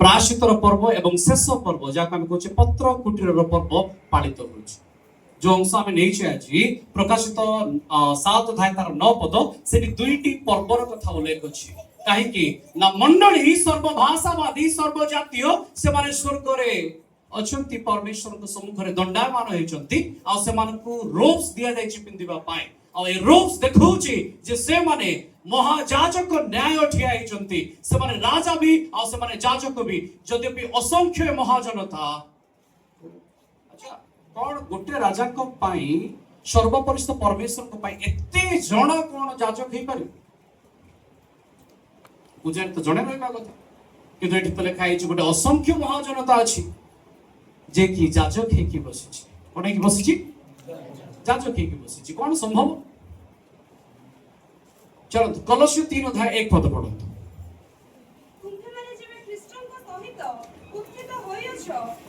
ପ୍ରାୟଶ୍ଚିତର ପର୍ବ ଏବଂ ଶେଷ ପର୍ବ ଯାହାକୁ ଆମେ କହୁଛେ ପତ୍ର କୁଟୀରର ପର୍ବ ପାଳିତ ହେଉଛି। जो अंश आम नहीं आज प्रकाशित 7 अध्याय तार 9 पद से दुईटी पर्वर कथा उल्लेख अच्छी कहीं ना मंडली सर्वभाषावादी सर्वजातीय से माने स्वर्ग रे अछंती परमेश्वर के सम्मुख रे दंडायमान होइचंती आ से मानकु रोब्स दिया जायछि पिंदिबा पाए आ ए रोब्स देखौछि जे से माने महाजाजक न्याय ठिया होइचंती से माने राजा भी आ से माने जाजक भी यद्यपि असंख्य महाजनता। अच्छा कौन गोटे राजा को पाई सर्वपरिस्थ परमेश्वर को पाई एते जण कोन जाजक हे पारे पूजा तो जणे रहबा कथा किंतु एठी तो लिखा है गोटे असंख्य महाजनता अछि जे कि जाजक हे कि बसिछि कोन कि बसिछि जाजक हे कि बसिछि कोन संभव। चलो कलस्य 3 अध्याय 1 पद पढନ୍ତୁ। तुमे माने जेबे ख्रीष्टन को सहित उत्थित होयछ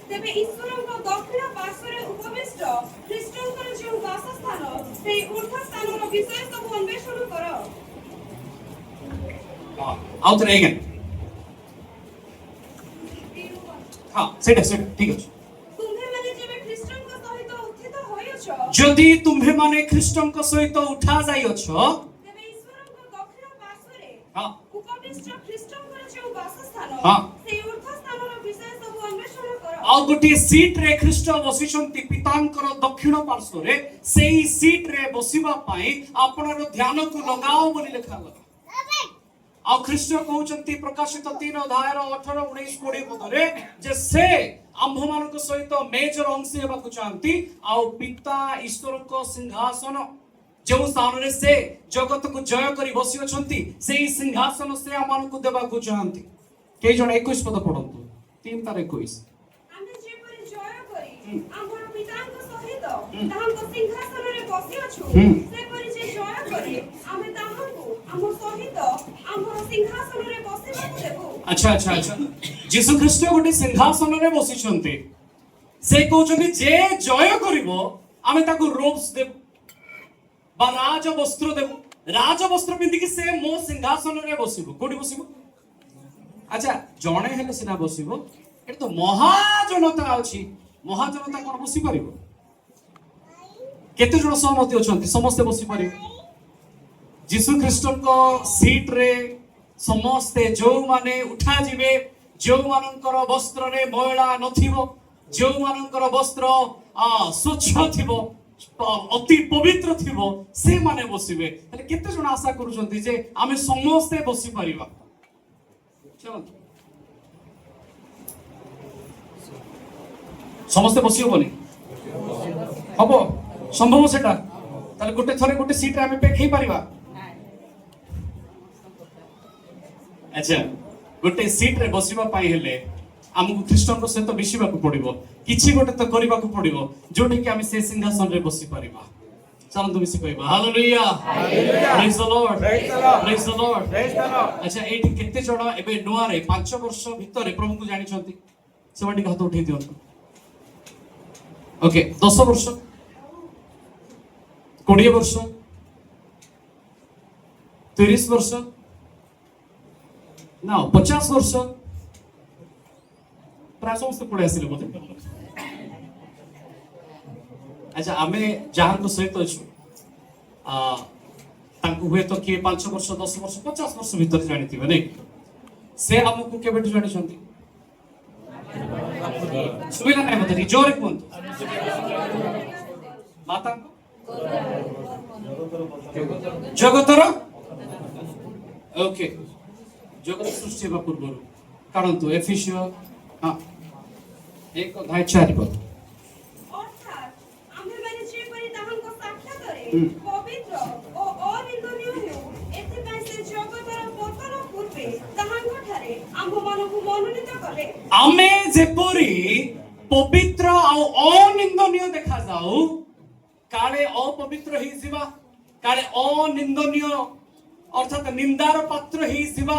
तेबे ईश्वरन को दक्षिण पार्श्वरे उपविष्ट ख्रीष्टन को जो वासस्थान से ऊर्ध्व स्थान रो विषय सब अन्वेषण करो। आउ थरे अगेन हां सेटा ठीक अछि। तुमे माने जेबे ख्रीष्टन को सहित उत्थित होयछ यदि तुम्हे माने ख्रीष्टन को सहित उठा जाइछ तेबे ईश्वरन को दक्षिण पार्श्वरे हां उपविष्ट ख्रीष्टन को जो वासस्थान हां से ऊर्ध्व स्थान रो विषय सब अन्वेषण करो। आ गोटे सीट रे ख्रीष्ट बसिछंती पितांकर दक्षिण पार्श्व रे सेही सीट रे बसिबा पाई आपनर ध्यान को लगाओ बोली लिखा गला। आ ख्रीष्ट कहउचंती प्रकाशित 3 अध्याय 18 19 20 पद रे जे से आंभ मानक सहित मेजर अंशी हेबा को चाहंती आ पिता ईश्वर को सिंहासन जो स्थान रे से जगत को जय करी बसी अछंती सेही सिंहासन से आमान को देबा को चाहंती। के जण 21 पद पढंतु 3 तार 21 आमे जे परि जय करी आमर पितांक सहित ताहांक सिंहासन रे बसी अछु से परि जे जय करी आमे ताहांको आमर सहित आमर सिंहासन रे बसिबा को देबो। अच्छा अच्छा अच्छा यीशु ख्रीष्ट गोटे सिंहासन रे बसी छंती से कहउचंती जे जय करिवो आमे ताको रोब्स देबो बा राज वस्त्र देबो राज वस्त्र पिंदी कि से मो सिंहासन रे बसिबो कोडी बसिबो। अच्छा जणे हेले सिना बसिबो ए तो महाजनता अछि महाजनता कोन बसी परिबो केते जण सहमति अछंती समस्त बसी परिबो। यीशु ख्रीष्ट को सीट रे समस्ते जो माने उठा जिवे जो मानकर वस्त्र रे मैला नथिबो जो मानकर वस्त्र स्वच्छ थिबो अति पवित्र थिबो से माने बसिबे तले केते जण आशा करूछंती जे आमे समस्ते बसी परिबा। चलो समस्ते बसी होबनी हबो संभव सेटा तले गोटे थरे गोटे सीट रे आमे पे खई परिबा। अच्छा गोटे सीट रे बसिबा पाई हेले हमकु ख्रीष्टन को सहित मिशिबा को पड़िबो किछि गोटे तो करिबा को पड़िबो जोटे कि आमे से सिंहासन रे बसी परिबा। चलो तुम मिसी कहबा hallelujah praise the Lord praise the Lord. अच्छा एठी केते जण एबे नुआ रे 5 वर्ष भितरे प्रभु को जानि छथि सेवाटी हाथ उठै दियो। ओके 10 वर्ष 20 वर्ष 30 वर्ष ना 50 वर्ष प्राय समस्त पड़े आसिले बोधे। अच्छा आमे जहार को सहित अच्छु तांकु हुए तो किए 5 वर्ष 10 वर्ष 50 वर्ष भीतर जानिथिबे नै से हमकु केबेट जानि छथि सुबिला नै मते जोरे कोन माता जगतर ओके जगत सृष्टि बा पूर्व कारण तो एफिसियो हां 1 अध्याय 4 पद अर्थात आमे माने जे परि ताहांको साक्षात करे पवित्र ओ अनिंदनीय हो एते पय से जगतर पतन पूर्वे ताहांको ठारे आम्भ मानकु मनोनीत करे आमे जेपरि पवित्र आ अनिंदनीय देखा जाऊ काले अपवित्र ही जिबा काले अनिंदनीय अर्थात निंदार पात्र ही जिबा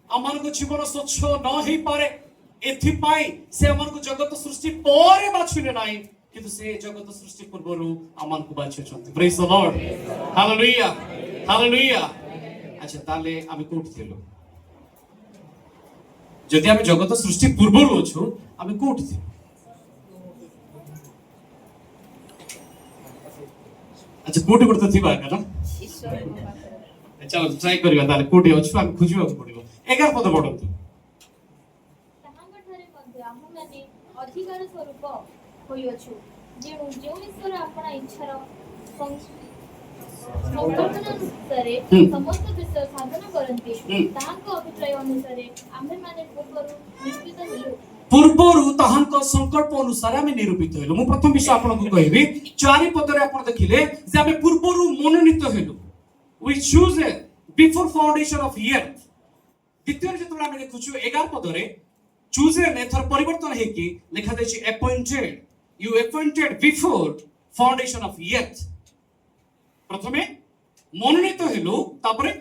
अमन को जीवन स्वच्छ न ही पारे एथि पाई से अमन को जगत सृष्टि परे बाछुले नाही किंतु से जगत सृष्टि पूर्वरु अमन को बाछुछंती। Praise the lord hallelujah hallelujah. अच्छा ताले आमे कोठ थिलु जदि आमे जगत सृष्टि पूर्वरु अछु आमे कोठी थी अच्छा कोठी पड़ता थी बाका ना चलो ट्राई करिवा ताले कोठी अछु आमे खुजिबा पड़िबो 11 पद पढंतु ତାହାଙ୍କଠାରେ ମଧ୍ୟ ଆମ୍ଭେମାନେ ଅଧିକାର ସ୍ୱରୂପ ହୋଇଅଛୁ ଯେଣୁ ଯେଉଁ ଈଶ୍ୱର ଆପଣା ଇଚ୍ଛାର ସଂକଳ୍ପନାନୁସାରେ ସମସ୍ତ ବିଷୟ ସାଧନ କରନ୍ତି ତାହାଙ୍କ ଅଭିପ୍ରାୟ ଅନୁସାରେ ଆମ୍ଭେମାନେ ପୂର୍ବରୁ ନିରୂପିତ ହେଲୁ ପୂର୍ବରୁ ତାହାଙ୍କ ସଂକଳ୍ପ ଅନୁସାରେ ଆମେ ନିରୂପିତ ହେଲୁ ମୁଁ ପ୍ରଥମ ବିଷୟ ଆପଣଙ୍କୁ କହିବି 4 ପଦରେ ଆପଣ ଦେଖିଲେ ଯେ ଆମେ ପୂର୍ବରୁ ମନୋନୀତ ହେଲୁ we choose before foundation of earth ଦ୍ୱିତୀୟରେ ଯେତେବେଳେ ଆମେ ଦେଖୁଛୁ 11 ପଦରେ chosen ଏଥର ପରିବର୍ତ୍ତନ ହେଇକି ଲେଖାଯାଇଛି appointed you appointed before foundation of earth ପ୍ରଥମେ ମନୋନୀତ ହେଲୁ ତାପରେ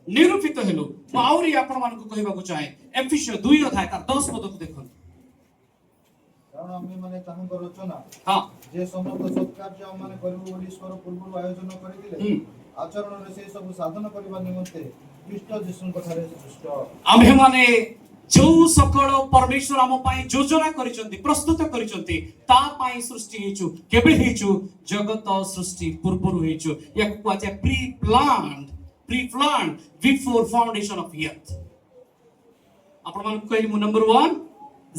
ନିରୂପିତ ହେଲୁ ମୁଁ ଆହୁରି ଆପଣମାନଙ୍କୁ କହିବାକୁ ଚାହେଁ ଏଫେସିୟ 2 ଅଧ୍ୟାୟ ତାର 10 ପଦକୁ ଦେଖନ୍ତୁ କାରଣ ଆମେମାନେ ତାହାଙ୍କ ରଚନା ହଁ ଯେ ସମସ୍ତ ସତ୍କାର୍ଯ୍ୟ ଆମମାନେ କରିବୁ ବୋଲି ଈଶ୍ୱର ପୂର୍ବରୁ ଆୟୋଜନ କରିଥିଲେ ଆଚରଣରେ ସେ ସବୁ ସାଧନ କରିବା ନିମନ୍ତେ ଖ୍ରୀଷ୍ଟ ଯୀଶୁଙ୍କ ଠାରେ ସୃଷ୍ଟ ଆମ୍ଭେମାନେ ଯୋଉ ସକଳ ପରମେଶ୍ୱର ଆମ ପାଇଁ ଯୋଜନା କରିଛନ୍ତି ପ୍ରସ୍ତୁତ କରିଛନ୍ତି ତା ପାଇଁ ସୃଷ୍ଟି ହେଇଛୁ କେବେ ହେଇଛୁ ଜଗତ ସୃଷ୍ଟି ପୂର୍ବରୁ ହେଇଛୁ ୟାକୁ କୁହାଯାଏ pre planned before foundation of earth ଆପଣମାନଙ୍କୁ କହିଲି ମୁଁ ନମ୍ବର 1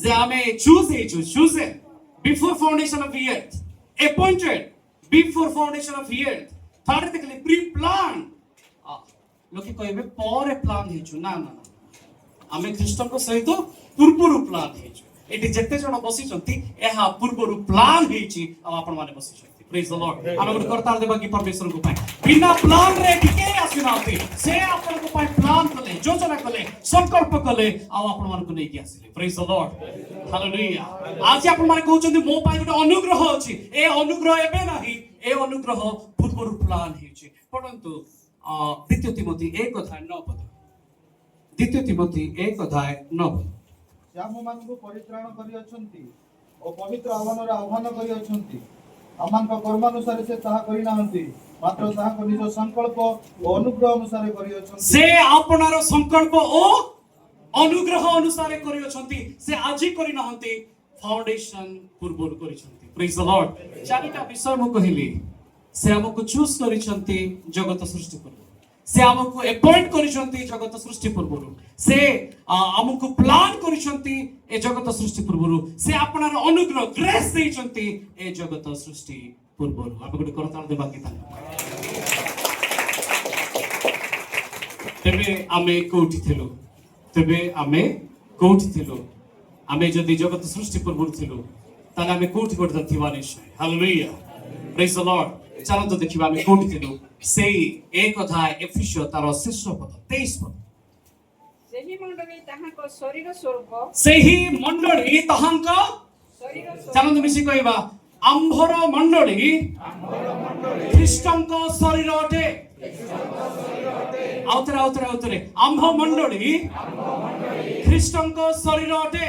ଯେ ଆମେ ଚୁଜ୍ ହେଇଛୁ chosen before foundation of earth appointed before foundation of earth third ଦେଖିଲେ ପ୍ରି ପ୍ଲାନ୍ ଲୋକେ କହିବେ ପରେ ପ୍ଲାନ୍ ହେଇଛୁ ନା ନା ନା ଆମେ ଖ୍ରୀଷ୍ଟଙ୍କ ସହିତ ପୂର୍ବରୁ ପ୍ଲାନ୍ ହେଇଛୁ ଏଠି ଯେତେ ଜଣ ବସିଛନ୍ତି ଏହା ପୂର୍ବରୁ ପ୍ଲାନ୍ ହେଇଛି ଆଉ ଆପଣମାନେ ବସିଛନ୍ତି ପ୍ରେଜ୍ ଦ ଲର୍ଡ ଆମେ ଗୋଟେ କରତାଳ ଦେବା କି ପରମେଶ୍ୱରଙ୍କ ପାଇଁ ବିନା ପ୍ଲାନ୍ ରେ ଟିକେ ଆସିନାହାନ୍ତି ସେ ଆପଣଙ୍କ ପାଇଁ ପ୍ଲାନ୍ କଲେ ଯୋଜନା କଲେ ସଂକଳ୍ପ କଲେ ଆଉ ଆପଣମାନଙ୍କୁ ନେଇକି ଆସିଲେ ପ୍ରେଜ୍ ଦ ଲର୍ଡ ହାଲେଲୁୟା ଆଜି ଆପଣମାନେ କହୁଛନ୍ତି ମୋ ପାଇଁ ଗୋଟେ ଅନୁଗ୍ରହ ଅଛି ଏ ଅନୁଗ୍ରହ ଏବେ ନାହିଁ ଏ ଅନୁଗ୍ରହ ପୂର୍ବରୁ ପ୍ଲାନ୍ ହେଇଛି ପଢନ୍ତୁ ଦ୍ୱିତୀୟ ତିମୋଥୀ 1:9 ପଦ ଦ୍ୱିତୀୟ ତିମୋଥୀ 1:9 ସେ ଆମମାନଙ୍କୁ ପରିତ୍ରାଣ କରିଅଛନ୍ତି ଓ ପବିତ୍ର ଆହ୍ୱାନରେ ଆହ୍ୱାନ କରିଅଛନ୍ତି ଆମମାନଙ୍କ କର୍ମାନୁସାରେ ସେ ତାହା କରିନାହାନ୍ତି ମାତ୍ର ତାହାଙ୍କ ନିଜ ସଂକଳ୍ପ ଓ ଅନୁଗ୍ରହ ଅନୁସାରେ କରିଅଛନ୍ତି ସେ ଆପଣାର ସଂକଳ୍ପ ଓ ଅନୁଗ୍ରହ ଅନୁସାରେ କରିଅଛନ୍ତି ସେ ଆଜି କରିନାହାନ୍ତି ଫାଉଣ୍ଡେସନ ପୂର୍ବରୁ କରିଛନ୍ତି ପ୍ରେଜ୍ ଦ ଲର୍ଡ ଚାରିଟା ବିଷୟ ମୁଁ କହିଲି ସେ ଆମକୁ ଚୁଜ୍ କରିଛନ୍ତି ଜଗତ ସୃଷ୍ଟି ପୂର୍ବରୁ ସେ ଆମକୁ ଆପଏଣ୍ଟ କରିଛନ୍ତି ଜଗତ ସୃଷ୍ଟି ପୂର୍ବରୁ ସେ ଆମକୁ ପ୍ଲାନ୍ କରିଛନ୍ତି ଏ ଜଗତ ସୃଷ୍ଟି ପୂର୍ବରୁ ସେ ଆପଣାର ଅନୁଗ୍ରହ ଗ୍ରେସ୍ ଦେଇଛନ୍ତି ଏ ଜଗତ ସୃଷ୍ଟି ପୂର୍ବରୁ ଆମେ ଗୋଟେ କରତାଳ ଦେବା କି ତେବେ ଆମେ କୋଉଠି ଥିଲୁ ଆମେ ଯଦି ଜଗତ ସୃଷ୍ଟି ପୂର୍ବରୁ ଥିଲୁ ତାହେଲେ ଆମେ କୋଉଠି ଗୋଟେ ଥିବା ନିଶ୍ଚୟ ହାଲେଲୁୟା ପ୍ରେଜ୍ ଦ ଲର୍ଡ ଚାଲନ୍ତୁ ଦେଖିବା ଆମେ କୋଉଠି ଥିଲୁ ସେଇ 1:9 ଏଫେସିୟ ତାର ଶେଷ ପଦ 23 ପଦ ସେହି ମଣ୍ଡଳୀ ତାହାଙ୍କ ଶରୀର ସ୍ୱରୂପ ଚାଲନ୍ତୁ ମିଶି କହିବା ଆମ୍ଭର ମଣ୍ଡଳୀ ଖ୍ରୀଷ୍ଟଙ୍କ ଶରୀର ଅଟେ ଆଉଥରେ ଆମ୍ଭ ମଣ୍ଡଳୀ ଖ୍ରୀଷ୍ଟଙ୍କ ଶରୀର ଅଟେ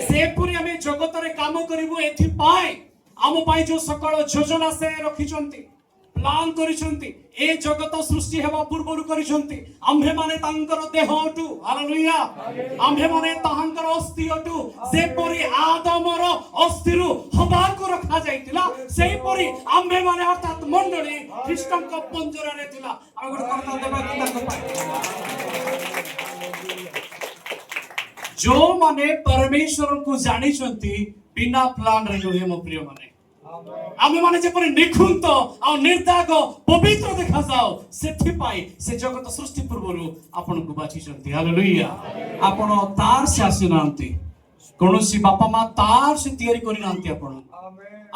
ସେପରି ଆମେ ଜଗତରେ କାମ କରିବୁ ଏଥିପାଇଁ ଆମ ପାଇଁ ଯୋଉ ସକଳ ଯୋଜନା ସେ ରଖିଛନ୍ତି ପ୍ଲାନ୍ କରିଛନ୍ତି ଏ ଜଗତ ସୃଷ୍ଟି ହେବା ପୂର୍ବରୁ କରିଛନ୍ତି ଆମ୍ଭେମାନେ ତାଙ୍କର ଦେହ ଅଟୁ ହାଲେଲୁୟା ଆମ୍ଭେମାନେ ତାହାଙ୍କର ଅସ୍ଥି ଅଟୁ ଯେପରି ଆଦମର ଅସ୍ଥିରୁ ହବାକୁ ରଖାଯାଇଥିଲା ସେହିପରି ଆମ୍ଭେମାନେ ଅର୍ଥାତ୍ ମଣ୍ଡଳୀ ଖ୍ରୀଷ୍ଟଙ୍କ ପଞ୍ଜରାରେ ଥିଲା ଆଉ ଗୋଟେ କଥା ଦେବା ତାଙ୍କ ପାଇଁ ଯୋଉମାନେ ପରମେଶ୍ୱରଙ୍କୁ ଜାଣିଛନ୍ତି ବିନା ପ୍ଲାନ୍ ରେ ନୁହେଁ ମୋ ପ୍ରିୟ ମାନେ ଆମେ ମାନେ ଯେପରି ନିଖୁନ୍ତ ଆଉ ନିର୍ଦାଗ ପବିତ୍ର ଦେଖାଯାଉ ସେଥିପାଇଁ ସେ ଜଗତ ସୃଷ୍ଟି ପୂର୍ବରୁ ଆପଣଙ୍କୁ ବାଛିଛନ୍ତି ହାଲେଲୁୟା ଆପଣ ତାର ସେ ଆସିନାହାନ୍ତି କୌଣସି ବାପା ମା ତାର ସେ ତିଆରି କରିନାହାନ୍ତି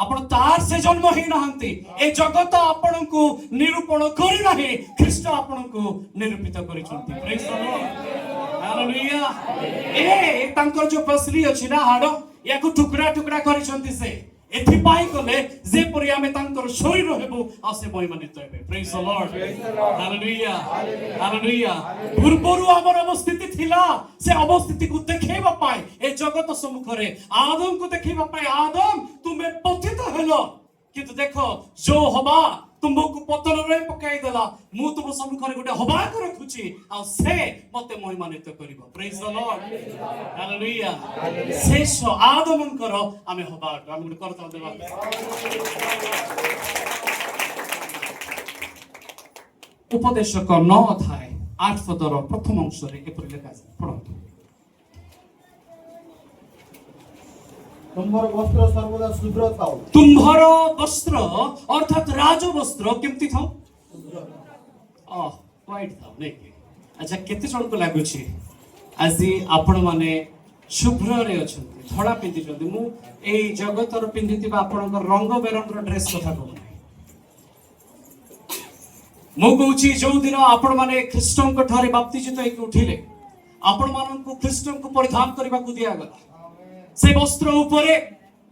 ଆପଣ ତାର ସେ ଜନ୍ମ ହେଇନାହାନ୍ତି ଏ ଜଗତ ଆପଣଙ୍କୁ ନିରୂପଣ କରିନାହିଁ ଖ୍ରୀଷ୍ଟ ଆପଣଙ୍କୁ ନିରୂପିତ କରିଛନ୍ତି ପ୍ରେଜ୍ ଦ ଲର୍ଡ ହାଲେଲୁୟା ଏ ତାଙ୍କର ଯୋଉ ପସଲି ଅଛି ନା ହାଡ଼ ୟାକୁ ଟୁକୁଡ଼ା ଟୁକୁଡ଼ା କରିଛନ୍ତି ସେ ଏଥିପାଇଁ କଲେ ଯେପରି ଆମେ ତାଙ୍କର ଶରୀର ହେବୁ ଆଉ ସେ ମହିମାନ୍ୱିତ ହେବେ ପ୍ରେଜ୍ ଦ ଲର୍ଡ ହାଲେଲୁୟା ପୂର୍ବରୁ ଆମର ଅବସ୍ଥିତି ଥିଲା ସେ ଅବସ୍ଥିତିକୁ ଦେଖେଇବା ପାଇଁ ଏ ଜଗତ ସମ୍ମୁଖରେ ଆଦମକୁ ଦେଖେଇବା ପାଇଁ ଆଦମ ତୁମେ ପତିତ ହେଲ କିନ୍ତୁ ଦେଖ ଯୋଉ ହବା तुमको पतन रे पकाई देला मु तुम सम्मुख रे गोटे हवा को रखुची आ से मते महिमान्वित करिवो प्रेज द लॉर्ड हालेलुया शेष आदमन करो आमे हवा हम गोटे करता देबा उपदेशक 9 अध्याय 8 पदर प्रथम अंश रे एपरि लेखा আছে पढନ୍ତୁ तुमर वस्त्र सर्वदा शुभ्र थाओ तुम्भर वस्त्र अर्थात राज वस्त्र केमती थाउ व्हाइट थाउ नै अच्छा केते जण को लागुची आजि आपण माने शुभ्र रे अछंती धड़ा पिंदी छथि मु एई जगतर पिंदितिबा आपणक रंग बेरंगर ड्रेस कथा कहू मु कहूची जो दिन आपण माने ख्रीष्टन को ठारे बाप्तिजित होई उठिले आपण मानन को ख्रीष्टन को परिधान करबा को दिया गला से वस्त्र ऊपरे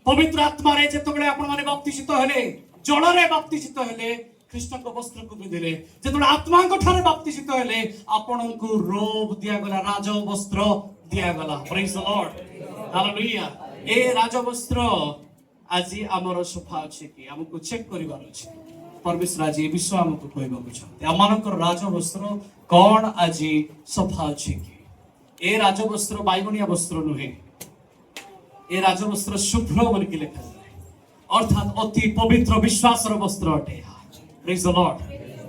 पवित्र आत्मा रे जेतबेले आपण माने बाप्तिजित हेले जल रे बाप्तिजित हेले ख्रीष्टन को वस्त्र को पिंदिले जेतबेले आत्मा को ठारे बाप्तिजित हेले आपण को रोब दिया गला राज वस्त्र दिया गला प्रेज द लॉर्ड हालेलुया ए राज वस्त्र आजि हमर सफा अछि कि हमको चेक करिवार अछि परमेश्वर आज विश्व हमको कहबाक चाहते आमानकर राजवस्त्र कौन आज सफा अच्छे कि ए राजवस्त्र बैगुनिया वस्त्र नुहे ए राजवस्त्र शुभ्र बोल के लिखा जाए अर्थात अति पवित्र विश्वास वस्त्र अटे प्रेज द लॉर्ड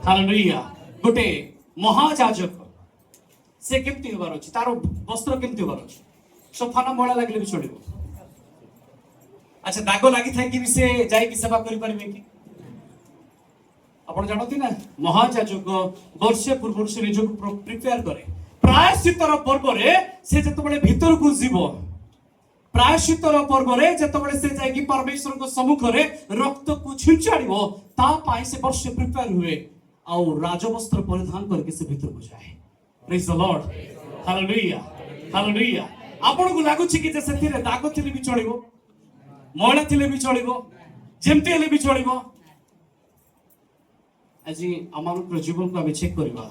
हालेलुया गोटे महायाजक से केमती होबार अछि तार वस्त्र केमती होबार अछि सफा न मोळा लागले भी चलिबो अच्छा दाग लागि थाई कि से जाई कि सेवा करि परिबे कि आपण जानती ना महायाजक वर्षे पूर्व से निजको प्रिपेयर करे प्रायश्चित्तर पर्व रे से जतबेले भीतर को जीवो प्रायश्चित्तर पर्व रे जतबेले से जाई कि परमेश्वर को सम्मुख रे रक्त को छिंचाड़िबो ता पाई से वर्षे प्रिपेयर हुए आ राजवस्त्र परिधान करके से भीतर को जाए praise the lord hallelujah hallelujah आपण को लागु छी कि जे सेथिरे दाग थिले भी चलिबो मैला थिले भी चलिबो जेमती हेले भी चलिबो आज आम जीवन को आम चेक करवा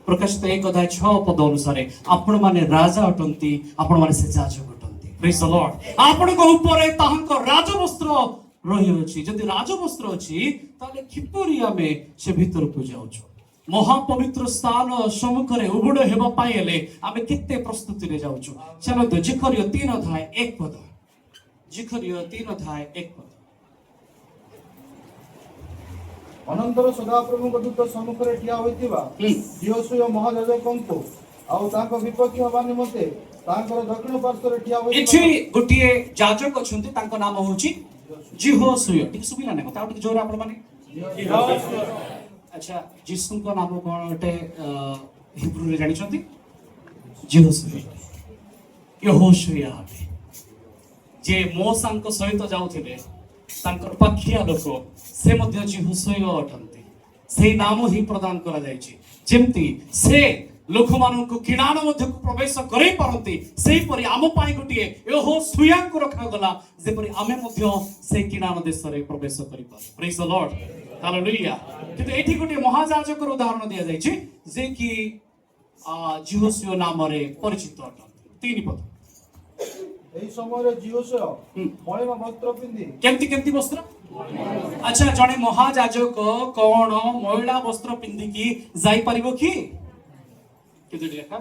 प्रकाशित 1 अध्याय 6 पद अनुसार आपण माने राजा अटंती आपण माने से याजक अटंती प्रेज द लॉर्ड आपण को ऊपर ताहंक राजवस्त्र रही अछि जदि राजवस्त्र अछि ताले किपरि आमे से भीतर को जाउछु महापवित्र स्थान सम्मुख रे उबड़ हेबा पाई हेले आमे केते प्रस्तुति रे जाउछु चलो तो जिखरियो 3 अध्याय 1 पद जिखरियो 3 अध्याय 1 पद अनंतर सदाप्रभु दूत सम्मुख रे ठिया होइतिबा यहोशू महायाजकंको आउ तांको विपक्ष हवा निमते तांकर दक्षिण पार्श्व रे ठिया होइतिबा एछि गोटिए याजक अछंती तांको नाम होउची यहोशू ठीक सुबिला नै मता जोर आपण माने यहोशू अच्छा यीशु को नाम कोन अटे हिब्रू रे जानि छथि यहोशू यहोशू याबे जे मोसांको सहित जाउथिले तांकर पक्षिया लोक से मध्य यहोशू अटंती से नाम ही प्रदान करा जायछि जेमती से लोक मानन को किणान मध्य को प्रवेश करै परंती सेही परि आम पाई गोटिए यहोशू को रखा गला जे परि आमे मध्य से किणान देश रे प्रवेश करि पार प्रेज द लॉर्ड हालेलुया किंतु एठी गोटिए महायाजक उदाहरण दिया जायछि जे कि यहोशू नाम रे परिचित अटंती 3 पद एही समय रे यहोशू मलिन वस्त्र पिंदी केमती वस्त्र अच्छा जने महायाजक कौन महिला वस्त्र पिंधिकी जाई परिबो कि किदे देखा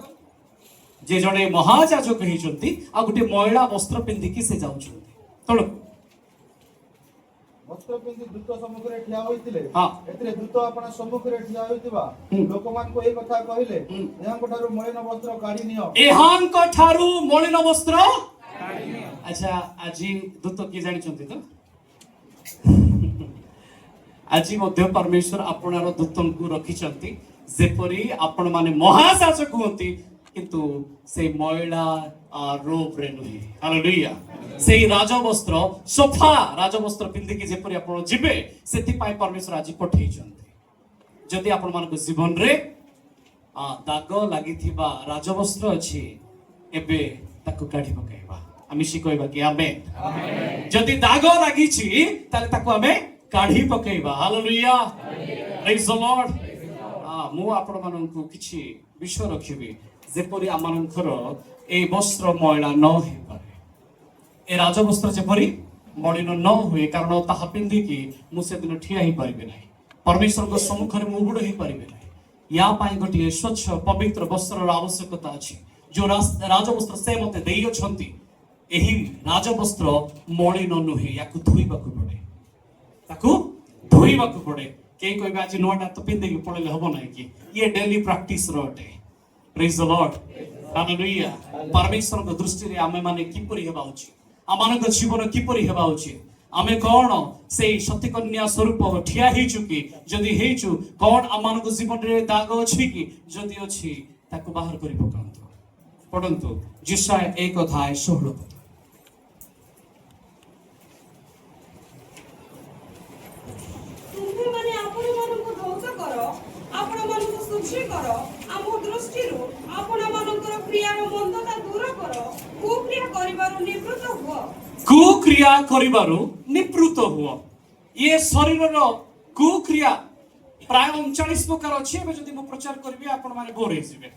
जे जने महायाजक हेचंती आ गुटे महिला वस्त्र पिंधिकी से जाउछंती तळ वस्त्र पिंदी दूत सम्मुख रे ठिया होइतिले हां एतरे दूत आपन सम्मुख रे ठिया होइतिबा लोकमान को ए कथा कहिले एहां कोठारु मलिन वस्त्र काढी नियो एहां कोठारु मलिन वस्त्र काढी नियो अच्छा आजी दूत की जानि छंती तो आज मध्य परमेश्वर आपणार दूतन को रखिछंती जेपरी आपण माने महायाजक हुंती किंतु से महिला रोब रे नुहे हालेलुया से राजवस्त्र सफा राजवस्त्र पिंधिकी जेपरी आपण जिबे सेति पाई परमेश्वर आज पठेई छंती जदि आपण मान जीवन रे दाग लागिथिबा राजवस्त्र अछि एबे ताको काढी पकाइबा आमी शिकइबा कि आमेन जदि दाग लागिछि ताले ताको आमे काढी पकाइबा हालेलुया प्रेज द लॉर्ड मु आपण माननकु किछि विषय रखिबी जेपरि आमानकर ए वस्त्र मैला न हे पारे ए राजवस्त्र जेपरि मलिन न हुए कारण ताहा पिंधिकी मु से दिन ठिया ही परिबे नै परमेश्वर को सम्मुख में मुहुड़ हो पारे ना या गोटे स्वच्छ पवित्र वस्त्र आवश्यकता अच्छी जो राजवस्त्र से मते देई अछंती एही राजवस्त्र मलिन नुहे या धोइबाकू पड़े ताकू धोइबाकू पड़े के कहबे आज नोटा तो पिंदे के पड़ले हबो ना कि ये डेली प्रैक्टिस रोटे प्रेज द लॉर्ड हालेलुया परमेश्वर को दृष्टि रे आमे माने किपरि हेबा उचित आमान को जीवन किपरि हेबा उचित आमे कौन से सती कन्या स्वरूप ठिया ही चुकी जदि हेचु कौन आमान को जीवन रे दाग अछि कि जदि अछि ताकू बाहर करि पकांतु पढ़ंतु जिसाय 1:16 तुम्ही माने आपण मानक धौत करो आपण मानक शुचि करो आम दृष्टि रो आपण मानकर क्रियार मंदता दूर करो कुक्रिया करिबारु निवृत्त हुओ कुक्रिया करिबारु निवृत्त हुओ ये शरीर रो कुक्रिया प्राय 39 प्रकार अछि एबे जदि मो प्रचार करबी आपण माने बोर हे जिवे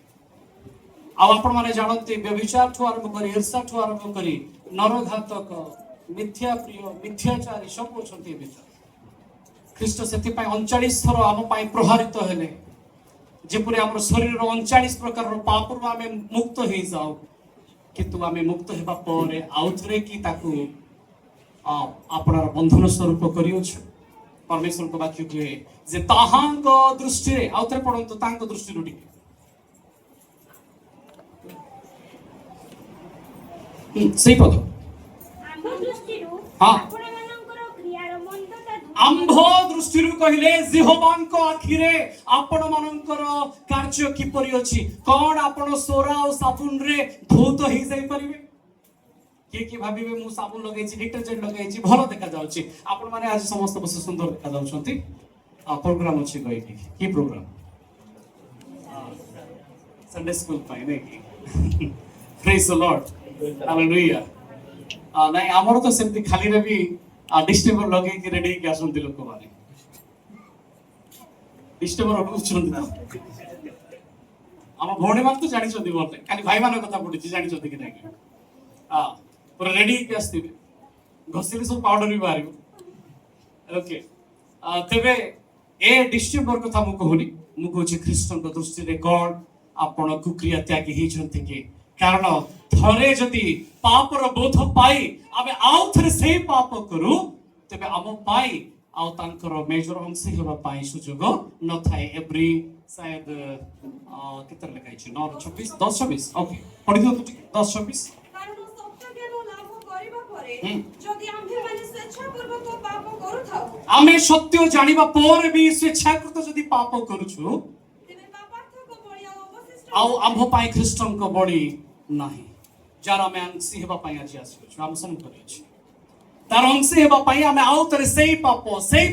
आपण माने जानते व्यभिचार ठु आरंभ करी ईर्ष्या ठु आरंभ करी नरघातक मिथ्या प्रिय मिथ्याचारी सब अछंती भीतर ख्रीष्ट सेति पाई 39 थरो आम पाई प्रहारित हेले जेपुरे हमर शरीर रो 39 प्रकार रो पाप रो आमे मुक्त हे जाऊ किंतु आमे मुक्त हेबा परे आउथरे की ताकू आपणार बंधन स्वरूप करियो छ परमेश्वर को वाक्य कहे जे ताहांक दृष्टि रे आउथरे पडंतु ताहांक दृष्टि रुडी सही पद आम दृष्टि रो हां आपण मानकर क्रियार मंदता आंभ दृष्टि कहले जिहोबांक आखिरे आपण मानकर कार्य किपरि अछि कोन आपण सोरा और साबुन रे धौत ही जाई परिबे के भाबिबे मु साबुन लगै छी डिटर्जेंट लगै छी भलो देखा जाउ छी आपण माने आज समस्त बस सुंदर देखा जाउ छथि प्रोग्राम अछि गई की प्रोग्राम संडे स्कूल पाइ नै की प्रेज द लॉर्ड हालेलुया नाही हमर तो सेमति खाली रे भी डिस्टेबर लगे कि रेडी के आसंती लोक माने डिस्टेबर अनुचंती हम भौणी मान तो जानि छथि बोलते खाली भाई मान कथा पडि जानि छथि कि नै हां पूरा रेडी के आस्ती घसिले सब पाउडर भी बाहर ओके तबे ए डिस्टेबर कथा मु कहूनी मु कहूची ख्रीष्टन को दृष्टि रे गॉड आपण कुक्रिया त्यागी ही छथि कि कारण थरे जदि पापर बोध पाई आमे आउ थरे से पाप करू तबे आम पाई आउ तांकर मेजर अंश हेबा पाई सुजोग न थाए एवरी शायद कितर लिखाइ छै 9:26 10:26 ओके पढि दियो तो 10:26 कारण सत्य ज्ञान लाभ करिबा परे जदि आम्भे माने स्वेच्छापूर्वक पाप करूथाउ आमे सत्य जानिबा पर भी स्वेच्छाकृत जदि पाप करूछु तेबे पापार्थक बळी अवशिष्ट आउ आम्भ पाई ख्रीष्टन को बळी नाही जार आमे अंशी हेबा पाई आज आसी हम सम करै छी तार अंशी हेबा पाई आमे आउ तरे सेही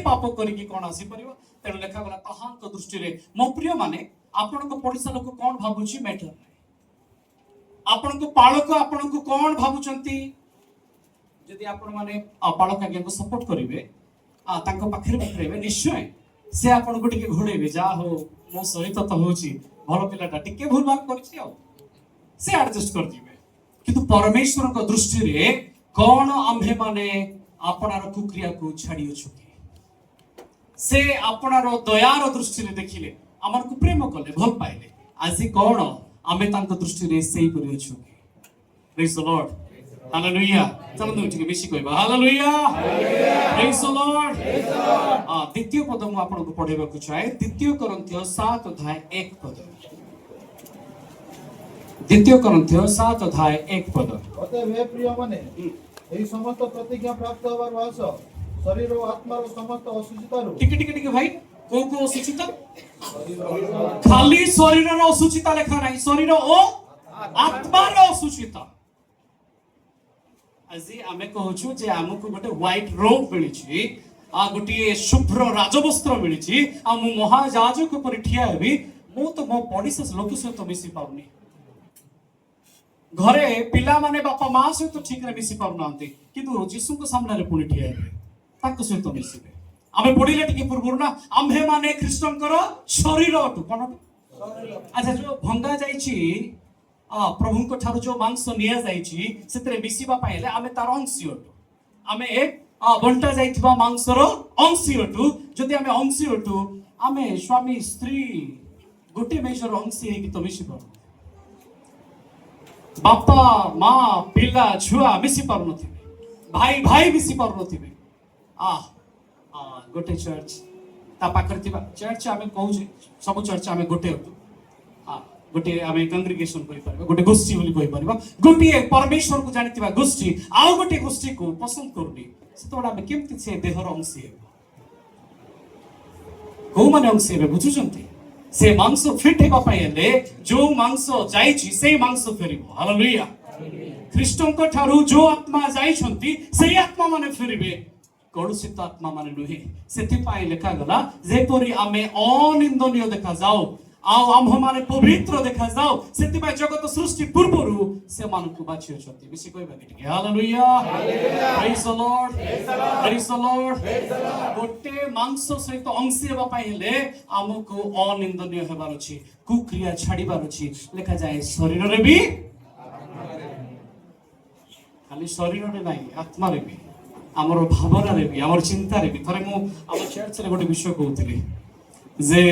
पाप करी कि कोन आसी परिबो तेनु लेखा गला ताहांक दृष्टि रे मो प्रिय माने आपण को पडिसा लोक कोन भाबुची मैटर नै आपण को पालक आपण को कोन भाबुचंती जदि आपण माने पालक आज्ञा को सपोर्ट करिवे तांको पाखरे पकरेबे निश्चय से आपण को टिके घोड़ेबे जा हो मो सहित तो होची भलो पिलाटा टिके भूल भाग करछि आ से एडजस्ट कर दिबे किंतु परमेश्वर को दृष्टि रे कोन आम्भे माने आपनार कुक्रिया को छाडियो छुकी से आपनार दयार दृष्टि रे देखिले हमर को प्रेम कले भल पाइले आजि कोन आमे तांको दृष्टि रे सेही करियो छुकी प्रेज द लॉर्ड हालेलुया चलो ठीक बेसी कहबा हालेलुया प्रेज द लॉर्ड द्वितीय पद मु आपन को पढेबा को चाहे द्वितीय कोरिन्थियो 7:1 पद द्वितीय कोरिन्थियो 7:1 पद अतएव हे प्रिय माने एही समस्त प्रतिज्ञा प्राप्त होबार वास शरीर और आत्मा रो समस्त अशुचिता रो टिके भाई को अशुचिता खाली शरीर रो अशुचिता लेखा नाही शरीर ओ आत्मा रो अशुचिता আজি आमे कहूछु जे हमकु गोटे व्हाइट रोब मिली छी गोटे शुभ्र राजवस्त्र मिली छी मु महायाजक पर ठिया हेबी मु तो मो पडिसा लोक सहित मिसी पाउनी घरे पिला माने बापा मां सहित ठीक रे मिसी पाउ नांती किंतु जीसु को सामने रे पुनी ठिया हेबे ताको सहित मिसिबे आमे पडिले टिके पूर्व ना आम्भे माने ख्रीष्टन करो शरीर अटु कोन अच्छा जो भंगा जाई छी प्रभु को ठारो जो मांस निया जाई छी सेतरे मिसिबा पाइले आमे तार अंश अटु आमे एक बंटा जाइथिबा मांसर अंशी अटु जदि आमे अंशी अटु आमे स्वामी स्त्री गोटे मेजर अंशी हेकि तो मिसी पार बापा माँ पिला छुआ मिसी पार नथिबे भाई भाई मिसी पार नथिबे गोटे चर्च ता पाखरे थिबा चर्च आमे कहूचे सब चर्च आमे गोटे अटु गोटे आमे कंग्रीगेशन करि परबा गोटे गोष्ठी बोली कहि परबा गोटे परमेश्वर को जानिथिबा गोष्ठी आउ गोटे गोष्ठी को पसंद करबी सेतोडा आमे केमति से देहर अंशी हेबो को माने अंशी हेबे बुझुचंती से मांस फिट हेबा पाई हेले जो मांस जाईची से मांस फेरिबो हालेलुया ख्रीष्टन को ठारू जो आत्मा जाईछंती से आत्मा माने फेरिबे कलुषित आत्मा माने नुहे सेति पाई लेखा गला जेपरि आमे अनिंदनीय देखा जाओ आउ आम्ह माने पवित्र देखा जाओ सेति पाई जगत सृष्टि पूर्वरु से मानकु बाछि अछंती बेसी कहबा कि hallelujah praise the Lord praise the Lord गोटे मांस सहित अंशी हेबा पाई हेले हमकु अनिंदनीय हेबार अछि कुक्रिया छाड़ीबार अछि लेखा जाय शरीर रे भी खाली शरीर रे नाही आत्मा रे भी आमर भावना रे भी आमर चिंता रे भी थरे मु आम चर्च रे गोटे विषय कहउतली जे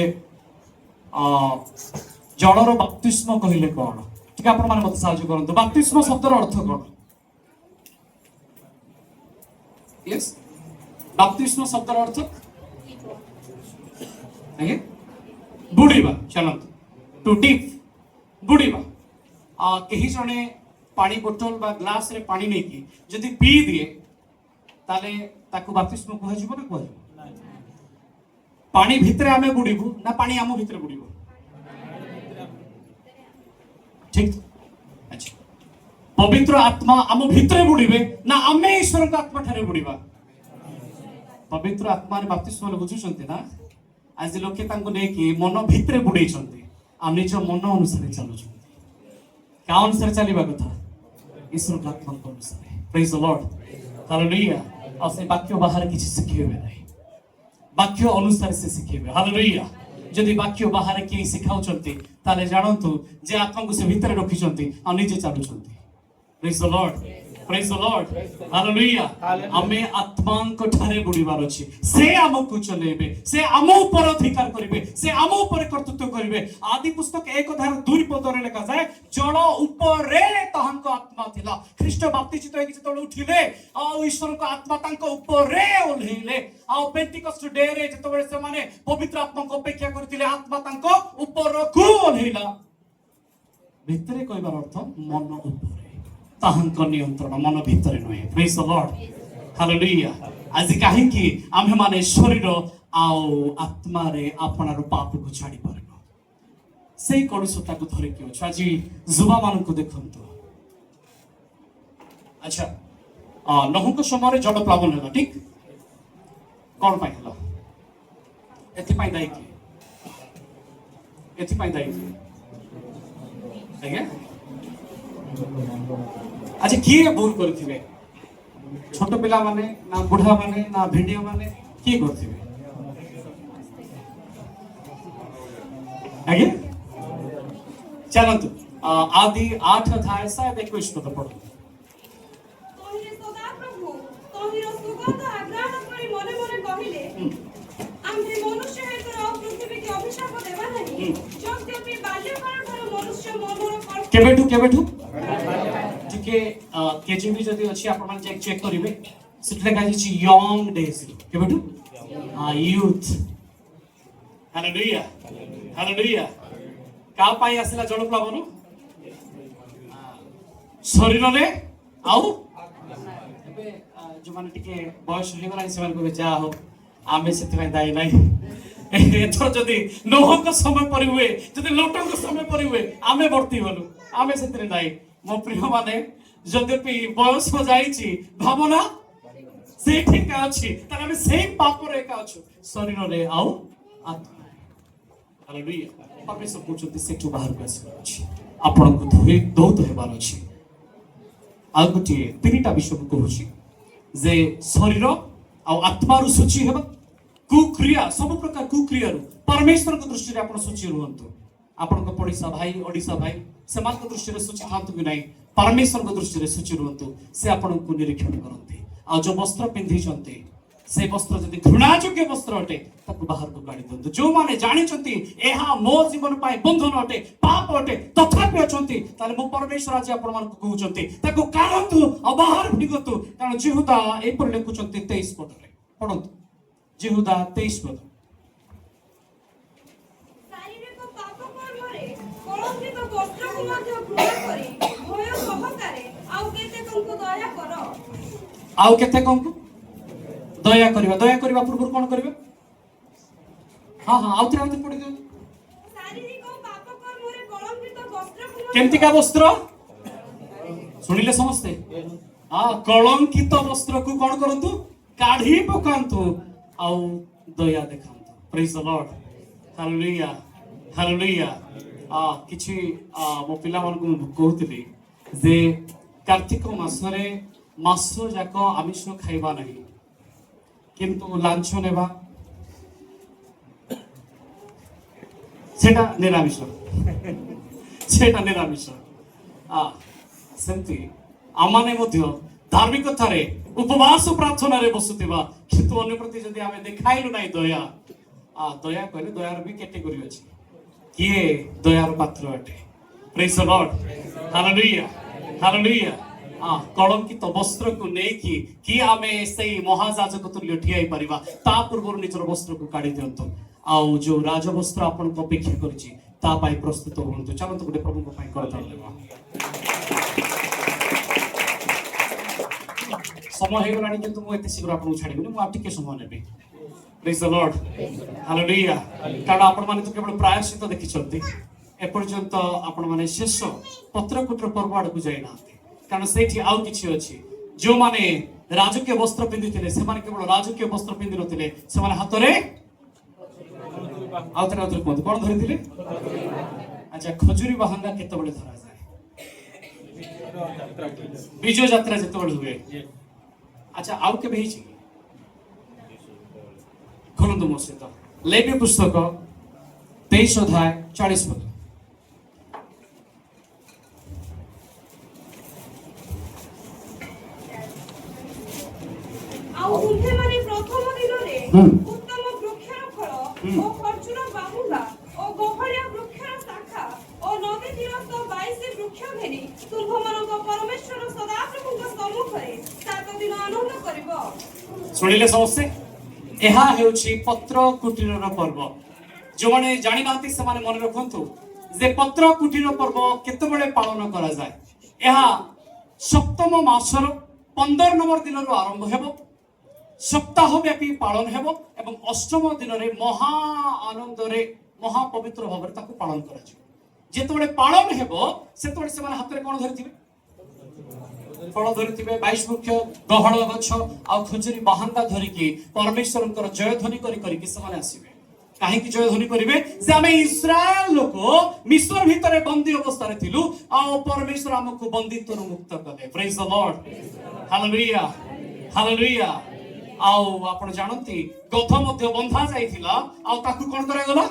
जलर बप्तिस्म कहिले कोन ठीक आपण माने मते साहाय्य करंतु बप्तिस्म शब्दर अर्थ कोन यस बप्तिस्म शब्दर अर्थ आगे बुडीबा चलंत टू डीप बुडीबा केही जणे पानी बोतल बा ग्लास रे पानी नै की जदी पी दिए ताले ताकू बप्तिस्म कहै जिवो ना कहै पानी भितरे आमे बुडीबु ना पानी आमो भितरे बुडीबु ठीक अच्छा पवित्र आत्मा आमो भितरे बुडीबे ना आमे ईश्वर का आत्मा ठारे बुडीबा पवित्र आत्मा रे बप्तिस्म ले बुझुचंती ना आज लोके तांको नै कि मन भितरे बुडै छंती आ निज मन अनुसार चलुचंती का अनुसार चलीबा कथा ईश्वर का आत्मा को अनुसार प्रेज द लॉर्ड हालेलुया आ से वाक्य बाहर किछि सिखेबे नै वाक्य अनुसार से सिखेबे हालेलुया जदि वाक्य बाहर के सिखाउचंती ताले जानंतु जे आत्मा को से भीतर रखिचंती आ निजे चालुचंती प्रेज द लॉर्ड हालेलुया आमे आत्मांक ठारे बुडीबार अछि से हमकु चलेबे से हम ऊपर अधिकार करिवे से हम ऊपर कर्तृत्व करिवे आदि पुस्तक 1:2 पदरे लिखा जाय जल ऊपरे ताहंक आत्मा थिला ख्रीष्ट बाप्तिस्म होई कि तळ उठिले आ ईश्वर को आत्मा तांक ऊपरे ओल्हेले आ पेंटिकस्ट डे रे जतबे से माने पवित्र आत्मा को अपेक्षा करथिले आत्मा तांक ऊपर को ओल्हेला भितरे कहबार अर्थ मन ऊपरे ताहंक नियंत्रण मन भितरे नहे प्रेज द लॉर्ड हालेलुया आज काहे कि आमे माने शरीर आउ आत्मा रे आपनार पाप को छाडी परनो सेही कलुषता को धरे कि छ आज जुवा मान को देखंतो अच्छा नहुक समय रे जड़ प्लावन होला ठीक कोन पाई होला एथि पाई दाई कि एथि पाई दाई आज्ञा अच्छा किए भूल करथिबे छोट पिला माने ना बुढ़ा माने ना भिडियो माने की करथिबे आगे चलंतु आदि 8 अध्याय शायद 21 पद पढो तोहिरे सदा प्रभु तोहिरो सुगंध आग्राण करी मने मने कहिले आम्भे मनुष्य हेतु पृथ्वी के अभिशाप देवा नहीं जद्यपि बाल्यकाल ठाରୁ मनुष्य मनर केबेठु के केजीबी जदी अछि आपण मान चेक करिवे सिटले गाजी छि यंग डेज केबेठु यूथ हालेलुया का पाई आसला जड़ प्लावन शरीर रे आउ एबे जो माने टिके बयस हे गला से मान को जा हो आमे सेति में दाई नाही एथर जदी नोहक समय परि हुए जदी लोटक समय परि हुए आमे वर्ती होलु आमे सेति दाई मो प्रिय माने यद्यपि बयस हो जाइछि भावना से ठीक अछि तार हम सेम पाप रे का अछि शरीर रे आउ आत्मा हालेलुया परमेश्वर पूछते से तो बाहर का अछि आपण को धोई दौत हेबार अछि आ गुटी तीनटा विषय को कहूछि जे शरीर आ आत्मा रु सूची हेबा कुक्रिया सब प्रकार कुक्रिया रु परमेश्वर को दृष्टि रे आपण सूची रहंतु आपण को पड़िसा भाई ओडिसा भाई समान को दृष्टि रे सूची थांतु कि नाही परमेश्वर को दृष्टि रे सूची रहंतु से आपण को निरीक्षण करंती ଆଉ ଯୋଉ ବସ୍ତ୍ର ପିନ୍ଧିଛନ୍ତି ସେ ବସ୍ତ୍ର ଯଦି ଘୃଣାଯୋଗ୍ୟ ବସ୍ତ୍ର ଅଟେ ତାକୁ ବାହାରକୁ କାଢି ଦିଅନ୍ତୁ। ଯୋଉମାନେ ଜାଣିଛନ୍ତି ଏହା ମୋ ଜୀବନ ପାଇଁ ବନ୍ଧନ ଅଟେ, ପାପ ଅଟେ, ତଥାପି ଅଛନ୍ତି, ତାହେଲେ ମୁଁ ପରମେଶ୍ୱର ଆଜି ଆପଣମାନଙ୍କୁ କହୁଛନ୍ତି ତାକୁ କାଢନ୍ତୁ ଆଉ ବାହାର ଫିଙ୍ଗନ୍ତୁ। କାରଣ ଜିହୁଦା ଏପରି ଲେଖୁଛନ୍ତି 23 ପଦରେ, ପଢନ୍ତୁ ଜିହୁଦା 23 ପଦ। ଶାରୀରିକ ପାପ କର୍ମରେ କଳଙ୍କିତ ବସ୍ତ୍ରକୁ ମଧ୍ୟ ଘୃଣା କରି ଭୟ ସହକାରେ ଆଉ କେତେକଙ୍କୁ ଦୟା କର। ଆଉ କେତେ କଙ୍କୁ ଦୟା କରିବା। ଦୟା କରିବା ପୂର୍ବରୁ କଣ କରିବେ? ହଁ ହଁ ଆଉ ଥରେ ପଢି ଦିଅନ୍ତୁ। ଶାରୀରିକ ପାପ କର୍ମରେ କଳଙ୍କିତ ବସ୍ତ୍ରକୁ ମଧ୍ୟ କେମିତିକା ବସ୍ତ୍ର ଶୁଣିଲେ ସମସ୍ତେ? କଳଙ୍କିତ ବସ୍ତ୍ରକୁ କଣ କରନ୍ତୁ? କାଢି ପକାନ୍ତୁ ଆଉ ଦୟା ଦେଖାନ୍ତୁ। ପ୍ରେଜ ଦ ଲର୍ଡ, ହାଲେଲୁୟା ହାଲେଲୁୟା। କିଛି ମୋ ପିଲାମାନଙ୍କୁ ମୁଁ କହୁଥିଲି ଯେ କାର୍ତ୍ତିକ ମାସରେ ମାସ ଯାକ ଆମିଷ ଖାଇବା ନାହିଁ, କିନ୍ତୁ ଲାଞ୍ଚ ନେବା ସେଟା ନିରାମିଷ ସେଟା ନିରାମିଷ। ସେମିତି ଆମମାନେ ମଧ୍ୟ ଧାର୍ମିକତାରେ ଉପବାସ ପ୍ରାର୍ଥନାରେ ବସୁଥିବା, କିନ୍ତୁ ଅନ୍ୟ ପ୍ରତି ଯଦି ଆମେ ଦେଖାଇଲୁ ନାହିଁ ଦୟା, ଦୟା କହିଲେ ଦୟାର ବି କ୍ୟାଟେଗୋରୀ ଅଛି। କିଏ ଦୟାର ପାତ୍ର ଅଟେ? ପ୍ରେଜ ଦ ଲର୍ଡ, ହାଲେଲୁୟା ହାଲେଲୁୟା। କଳଙ୍କିତ ବସ୍ତ୍ରକୁ ନେଇକି କି ଆମେ ସେଇ ମହାଯାଜକ ତୁଲ୍ୟ ଠିଆ ହେଇପାରିବା, ତା ପୂର୍ବରୁ ନିଜର ବସ୍ତ୍ରକୁ କାଢି ଦିଅନ୍ତୁ ଆଉ ଯୋଉ ରାଜବସ୍ତ୍ର ଆପଣଙ୍କୁ ଅପେକ୍ଷା କରିଛି ତା ପାଇଁ ପ୍ରସ୍ତୁତ ହୁଅନ୍ତୁ। ଚାଲନ୍ତୁ ଗୋଟେ ପ୍ରଭୁଙ୍କ ପାଇଁ କରତାଳି ଦେବା। ସମୟ ହେଇଗଲାଣି, କିନ୍ତୁ ମୁଁ ଏତେ ଶୀଘ୍ର ଆପଣଙ୍କୁ ଛାଡ଼ିବିନି, ମୁଁ ଆଉ ଟିକେ ସମୟ ନେବି। ପ୍ରେଜ ଦ ଲର୍ଡ, ହାଲେଲୁୟା। କାରଣ ଆପଣମାନେ ତ କେବଳ ପ୍ରାୟଶ୍ଚିତ ଦେଖିଛନ୍ତି, ଏପର୍ଯ୍ୟନ୍ତ ଆପଣମାନେ ଶେଷ ପତ୍ରକୁଟର ପର୍ବ ଆଡକୁ ଯାଇନାହାନ୍ତି। କାରଣ ସେଇଠି ଆଉ କିଛି ଅଛି। ଯୋଉମାନେ ରାଜକୀୟ ବସ୍ତ୍ର ପିନ୍ଧିଥିଲେ ସେମାନେ କେବଳ ରାଜକୀୟ ବସ୍ତ୍ର ପିନ୍ଧି ନଥିଲେ, ସେମାନେ ହାତରେ ଆଉ ଥରେ କୁହନ୍ତୁ କଣ ଧରିଥିଲେ? ଆଚ୍ଛା, ଖଜୁରୀ ବାହାଙ୍ଗା କେତେବେଳେ ଧରାଯାଏ? ବିଜୟ ଯାତ୍ରା ଯେତେବେଳେ ହୁଏ। ଆଚ୍ଛା, ଆଉ କେବେ ହେଇଛି? ଖୋଲନ୍ତୁ ମୋ ସହିତ ଲେବୀ ପୁସ୍ତକ 23 ଅଧ୍ୟାୟ 40 ପଦ। ଆଉ ତୁମ୍ଭେମାନେ ପ୍ରଥମ ଦିନରେ ଉତ୍ତମ ବୃକ୍ଷର ଫଳ ଓ ଖର୍ଜୁର ବାହୁଙ୍ଗା ଓ ଗହଳିଆ ବୃକ୍ଷର ଶାଖା ଓ ନଦୀ ତୀରସ୍ଥ 22 ବୃକ୍ଷ ଘେନି ତୁମ୍ଭମାନଙ୍କ ପରମେଶ୍ୱର ସଦାପ୍ରଭୁଙ୍କ ସମ୍ମୁଖରେ 7 ଦିନ ଆନନ୍ଦ କରିବ। ଶୁଣିଲେ ସମସ୍ତେ? ଏହା ହେଉଛି ପତ୍ର କୁଟୀରର ପର୍ବ। ଯୋଉମାନେ ଜାଣିନାହାନ୍ତି ସେମାନେ ମନେ ରଖନ୍ତୁ ଯେ ପତ୍ର କୁଟୀର ପର୍ବ କେତେବେଳେ ପାଳନ କରାଯାଏ। ଏହା ସପ୍ତମ ମାସର 15 ନମ୍ବର ଦିନରୁ ଆରମ୍ଭ ହେବ, ସପ୍ତାହ ବ୍ୟାପୀ ପାଳନ ହେବ ଏବଂ ଅଷ୍ଟମ ଦିନରେ ମହା ଆନନ୍ଦରେ ମହା ପବିତ୍ର ଭାବରେ ତାକୁ ପାଳନ କରାଯିବ। ଯେତେବେଳେ ପାଳନ ହେବ ସେତେବେଳେ ସେମାନେ ହାତରେ କଣ ଧରିଥିବେ? ଫଳ ଧରିଥିବେ, 22 ବୃକ୍ଷ, ଗହଳ ଗଛ ଆଉ ଖଜୁରୀ ବାହାଙ୍ଗା ଧରିକି ପରମେଶ୍ୱରଙ୍କର ଜୟଧ୍ୱନି କରିକି ସେମାନେ ଆସିବେ। କାହିଁକି ଜୟଧ୍ୱନି କରିବେ? ଯେ ଆମେ ଇସ୍ରାଏଲ ଲୋକ ମିସ୍ର ଭିତରେ ବନ୍ଦୀ ଅବସ୍ଥାରେ ଥିଲୁ ଆଉ ପରମେଶ୍ୱର ଆମକୁ ବନ୍ଦୀତ୍ୱରୁ ମୁକ୍ତ କଲେ। ପ୍ରେଜ ଦ ଲର୍ଡ, ହାଲେଲୁୟା ହାଲେଲୁୟା। ଆଉ ଆପଣ ଜାଣନ୍ତି ଗଧ ମଧ୍ୟ ବନ୍ଧା ଯାଇଥିଲା ଆଉ ତାକୁ କଣ କରାଗଲା?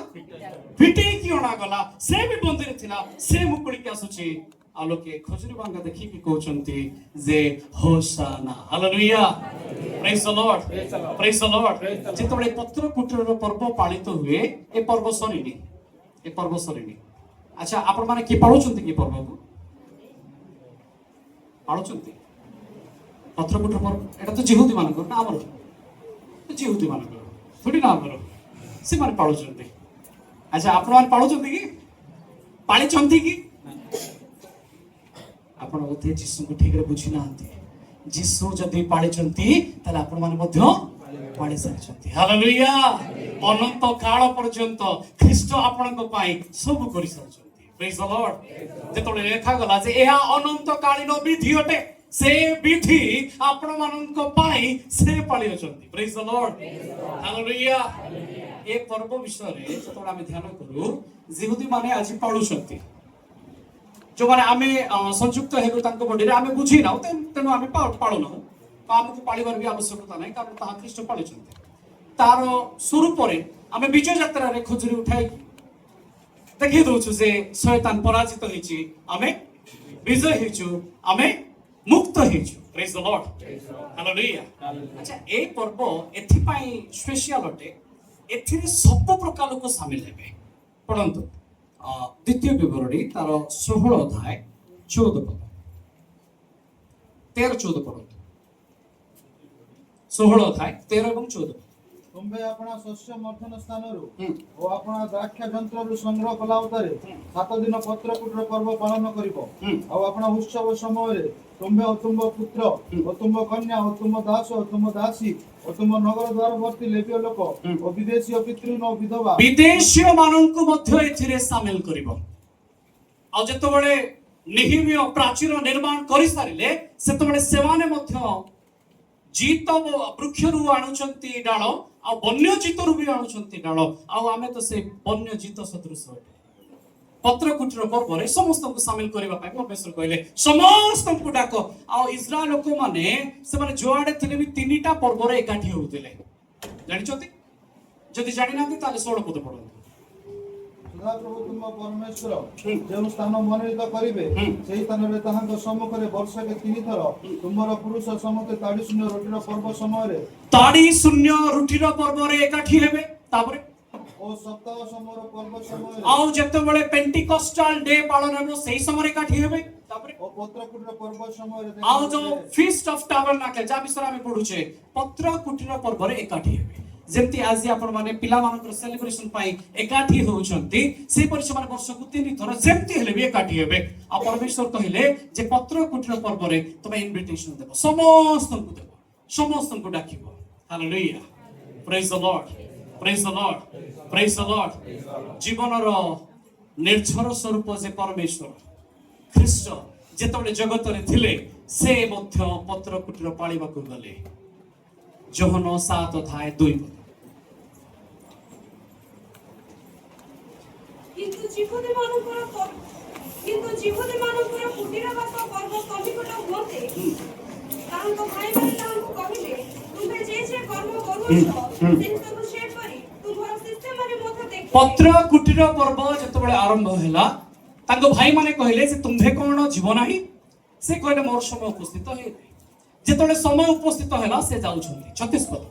ପିଟେଇକି ଅଣାଗଲା। ସେ ବି ବନ୍ଦୀରେ ଥିଲା, ସେ ମୁକୁଳିକି ଆସୁଛି ଆଉ ଲୋକେ ଖଜୁରୀ ବାହାଙ୍ଗା ଦେଖିକି କହୁଛନ୍ତି ଯେ ହୋଶାନା, ହାଲେଲୁୟା, ପ୍ରେଜ ଦ ଲର୍ଡ, ପ୍ରେଜ ଦ ଲର୍ଡ। ଯେତେବେଳେ ପତ୍ର କୁଟୀରର ପର୍ବ ପାଳିତ ହୁଏ, ଏ ପର୍ବ ସରିନି, ଏ ପର୍ବ ସରିନି। ଆଚ୍ଛା, ଆପଣମାନେ କିଏ ପାଳୁଛନ୍ତି କି ପର୍ବକୁ? ପାଳୁଛନ୍ତି ପତ୍ର କୁଟୀର ପର୍ବ? ଏଟା ତ ଜିହୁଦୀ ମାନଙ୍କର ନା ଆମର? ଜିହୁଦୀ ମାନଙ୍କର ଥୋଡି ନା ଆମର, ସେମାନେ ପାଳୁଛନ୍ତି। ଆଚ୍ଛା, ଆପଣମାନେ ପାଳୁଛନ୍ତି କି? ପାଳିଛନ୍ତି କି? ଆପଣ ବୋଧେ ଯୀଶୁଙ୍କୁ ଠିକରେ ବୁଝି ନାହାନ୍ତି। ଯୀଶୁ ଯଦି ପାଳିଛନ୍ତି ତାହେଲେ ଆପଣମାନେ ମଧ୍ୟ ପାଳି ସାରିଛନ୍ତି। ହାଲେଲୁୟା। ଅନନ୍ତ କାଳ ପର୍ଯ୍ୟନ୍ତ ଖ୍ରୀଷ୍ଟ ଆପଣଙ୍କ ପାଇଁ ସବୁ କରିସାରିଛନ୍ତି। ପ୍ରେଜ ଦ ଲର୍ଡ। ଯେତେବେଳେ ଲେଖାଗଲା ଯେ ଏହା ଅନନ୍ତ କାଳୀନ ବିଧି ଅଟେ, ସେ ବିଧି ଆପଣମାନଙ୍କ ପାଇଁ ସେ ପାଳି ଅଛନ୍ତି। ପ୍ରେଜ ଦ ଲର୍ଡ, ହାଲେଲୁୟା। ଏ ପର୍ବ ବିଷୟରେ ଯେତେବେଳେ ଆମେ ଧ୍ୟାନ କରୁ, ଜିହୁଦୀ ମାନେ ଆଜି ପାଳୁଛନ୍ତି। ଯୋଉମାନେ ଆମେ ସଂଯୁକ୍ତ ହେଲୁ ତାଙ୍କ ବଡିରେ ଆମେ ବୁଝି ନାଉ, ତେଣୁ ଆମେ ପାଳୁନାହୁଁ। ଆମକୁ ପାଳିବାର ବି ଆବଶ୍ୟକତା ନାହିଁ, କାରଣ ତାହା ଖ୍ରୀଷ୍ଟ ପାଳିଛନ୍ତି। ତାର ସ୍ୱରୂପରେ ଆମେ ବିଜୟ ଯାତ୍ରାରେ ଖଜୁରୀ ଉଠାଇକି ଦେଖେଇ ଦଉଛୁ ଯେ ଶୟତାନ ପରାଜିତ ହେଇଛି, ଆମେ ବିଜୟ ହେଇଛୁ, ଆମେ ମୁକ୍ତ ହେଇଛୁ। ପ୍ରେଜ୍ ଦ ଲର୍ଡ, ହାଲେଲୁୟା। ଆଚ୍ଛା, এই ପର୍ବ ଏଥିପାଇଁ ସ୍ପେଶିଆଲ ଅଟେ, ଏଥିରେ ସବୁ ପ୍ରକାର ଲୋକ ସାମିଲ ହେବେ। ପଢନ୍ତୁ ଦ୍ୱିତୀୟ ବିବରଣୀ ତାର 16 ଅଧ୍ୟାୟ 14 ପଦ, 13-14 ପଢନ୍ତୁ। 16 ଅଧ୍ୟାୟ 13 ଏବଂ 14। ତୁମ୍ଭେ ଆପଣା ଶସ୍ୟ ମର୍ଥନ ସ୍ଥାନରୁ ହୁଁ। ଓ ଆପଣା ଦ୍ରାକ୍ଷା ଯନ୍ତ୍ରରୁ ସଂଗ୍ରହ କଲା ଉତ୍ତାରେ 7 ଦିନ ପତ୍ରକୁଟର ପର୍ବ ପାଳନ କରିବ। ହୁଁ। ଆଉ ଆପଣା ଉତ୍ସବ ସମୟରେ ତୁମ୍ଭେ ଓ ତୁମ୍ଭ ପୁତ୍ର ଓ ତୁମ୍ଭ କନ୍ୟା ଓ ତୁମ୍ଭ ଦାସ ଓ ତୁମ୍ଭ ଦାସୀ ଓ ତୁମ୍ଭ ନଗର ଦ୍ୱାରବର୍ତ୍ତୀ ଲେବୀୟ ଲୋକ ଓ ବିଦେଶୀ ଓ ପିତୃହୀନ ଓ ବିଧବା ବିଦେଶୀୟ ମାନଙ୍କୁ ମଧ୍ୟ ଏଥିରେ ସାମିଲ କରିବ। ଆଉ ଯେତେବେଳେ ନେହେମିୟ ପ୍ରାଚୀର ନିର୍ମାଣ କରିସାରିଲେ, ସେତେବେଳେ ସେମାନେ ମଧ୍ୟ ଜିତ ବୃକ୍ଷରୁ ଆଣୁଛନ୍ତି ଡାଳ, ଆଉ ବନ୍ୟ ଜିତରୁ ବି ଆଣୁଛନ୍ତି ଡାଳ, ଆଉ ଆମେ ତ ସେ ବନ୍ୟ ଜିତ ସଦୃଶ ଅଟେ। ପତ୍ରକୁଟୀର ପର୍ବରେ ସମସ୍ତଙ୍କୁ ସାମିଲ କରିବା ପାଇଁ ପରମେଶ୍ୱର କହିଲେ ସମସ୍ତଙ୍କୁ ଡାକ। ଆଉ ଇସ୍ରାଏଲ ଲୋକମାନେ ସେମାନେ ଯୁଆଡେ ଥିଲେ ବି 3ଟା ପର୍ବରେ ଏକାଠି ହେଉଥିଲେ। ଜାଣିଛନ୍ତି? ଯଦି ଜାଣିନାହାନ୍ତି ତାହେଲେ 16 ପଦ ପଢନ୍ତୁ। ସଦାପ୍ରଭୁ ତୁମ ପରମେଶ୍ୱର ଯେଉଁ ସ୍ଥାନ ମନୋନୀତ କରିବେ ସେହି ସ୍ଥାନରେ ତାହାଙ୍କ ସମ୍ମୁଖରେ ବର୍ଷକେ 3 ଥର ତୁମର ପୁରୁଷ ସମସ୍ତେ ତାଡ଼ି ଶୂନ୍ୟ ରୁଟିର ପର୍ବ ସମୟରେ ତାଡ଼ି ଶୂନ୍ୟ ରୁଟିର ପର୍ବରେ ଏକାଠି ହେବେ। ତାପରେ ଓ ସପ୍ତାହ ସମୟର ପର୍ବ ସମୟରେ ଆଉ ଯେତେବେଳେ ପେଣ୍ଟିକଷ୍ଟାଲ ଡେ ପାଳନ ହେବ ସେହି ସମୟରେ ଏକାଠି ହେବେ। ତାପରେ ଓ ପତ୍ରକୁଟର ପର୍ବ ସମୟରେ ଆଉ ଯୋଉ ଫିଷ୍ଟ ଅଫ ଟାବରନାକଲ ଯାହା ବିଷୟରେ ଆମେ ପଢୁଛେ, ପତ୍ରକୁଟୀର ପର୍ବରେ ଏକାଠି ହେବେ। ଯେମିତି ଆଜି ଆପଣ ମାନେ ପିଲାମାନଙ୍କର ସେଲିବ୍ରେସନ ପାଇଁ ଏକାଠି ହେଉଛନ୍ତି, ସେହିପରି ସେମାନେ ବର୍ଷକୁ 3 ଥର ଯେମିତି ହେଲେ ବି ଏକାଠି ହେବେ। ଆଉ ପରମେଶ୍ୱର କହିଲେ ଯେ ପତ୍ରକୁଟୀର ପର୍ବରେ ତମେ ଇନଭିଟେସନ ଦେବ, ସମସ୍ତଙ୍କୁ ଦେବ, ସମସ୍ତଙ୍କୁ ଡାକିବ। ହାଲେଲୁୟା, ପ୍ରେଜ୍ ଦ ଲର୍ଡ, ପ୍ରେଜ୍ ଦ ଲର୍ଡ, ପ୍ରେଜ୍ ଦ ଲର୍ଡ। ଜୀବନର ନିର୍ଝର ସ୍ୱରୂପ ଯେ ପରମେଶ୍ୱର ଖ୍ରୀଷ୍ଟ ଯେତେବେଳେ ଜଗତରେ ଥିଲେ, ସେ ମଧ୍ୟ ପତ୍ରକୁଟୀର ପାଳିବାକୁ ଗଲେ। ଯୋହନ 7 ଅଧ୍ୟାୟ 2 ପଦ। କିନ୍ତୁ ଜିହୁଦୀମାନଙ୍କର କୁଟୀରବାସ ପର୍ବ ସନ୍ନିକଟ ହୁଅନ୍ତେ ତାଙ୍କ ଭାଇମାନେ ତାଙ୍କୁ କହିଲେ, ତୁମେ ଯେ କର୍ମ କରୁଛ ସେହି ସବୁ ସେ କରି ତୁମର ଶିଷ୍ୟମାନେ ମଧ୍ୟ ଦେଖି। ପତ୍ରକୁଟୀର ପର୍ବ ଯେତେବେଳେ ଆରମ୍ଭ ହେଲା, ତାଙ୍କ ଭାଇମାନେ କହିଲେ ଯେ ତୁମ୍ଭେ କଣ ଯିବ ନାହିଁ? ସେ କହିଲେ ମୋର ସମୟ ଉପସ୍ଥିତ ହେଇନି। ଯେତେବେଳେ ସମୟ ଉପସ୍ଥିତ ହେଲା, ସେ ଯାଉଛନ୍ତି। 36 ପଦ।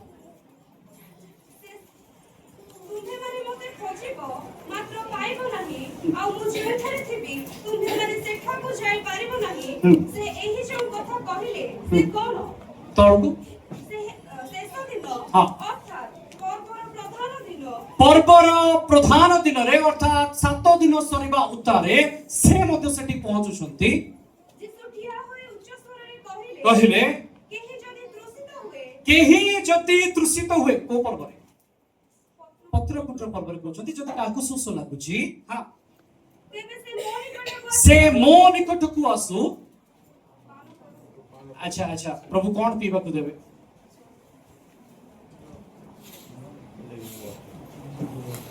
ତୁମ୍ଭେମାନେ ମୋତେ ଖୋଜିବ, ମାତ୍ର ପାଇବ ନାହିଁ, ଆଉ ମୁଁ ଯେଉଁଠାରେ ଥିବି ତୁମ୍ଭେମାନେ ସେଠାକୁ ଯାଇପାରିବ ନାହିଁ। ସେ ଏହି ଯେଉଁ କଥା କହିଲେ ସେ କଣ? ତଳକୁ ଶେଷ ଦିନ ହଁ। ଅର୍ଥାତ୍ ପର୍ବର ପ୍ରଧାନ ଦିନ ପର୍ବର ପ୍ରଧାନ ଦିନରେ ଅର୍ଥାତ୍ 7 ଦିନ ସରିବା ଉତ୍ତାରେ ସେ ମଧ୍ୟ ସେଠି ପହଞ୍ଚୁଛନ୍ତି। ଯୀଶୁ ଠିଆ ହୋଇ ଉଚ୍ଚ ସ୍ୱରରେ କହିଲେ କେହି ଯଦି ତୃଷିତ ହୁଏ, କେହି ଯଦି ତୃଷିତ ହୁଏ, କୋଉ ପର୍ବରେ? ପତ୍ରକୁଟୀର ପର୍ବରେ କହୁଛନ୍ତି। ଯଦି କାହାକୁ ଶୋଷ ଲାଗୁଛି, ହଁ, ତେବେ ସେ ମୋ ନିକଟକୁ ଆସୁ। ଆଚ୍ଛା ଆଚ୍ଛା, ପ୍ରଭୁ କଣ ପିଇବାକୁ ଦେବେ?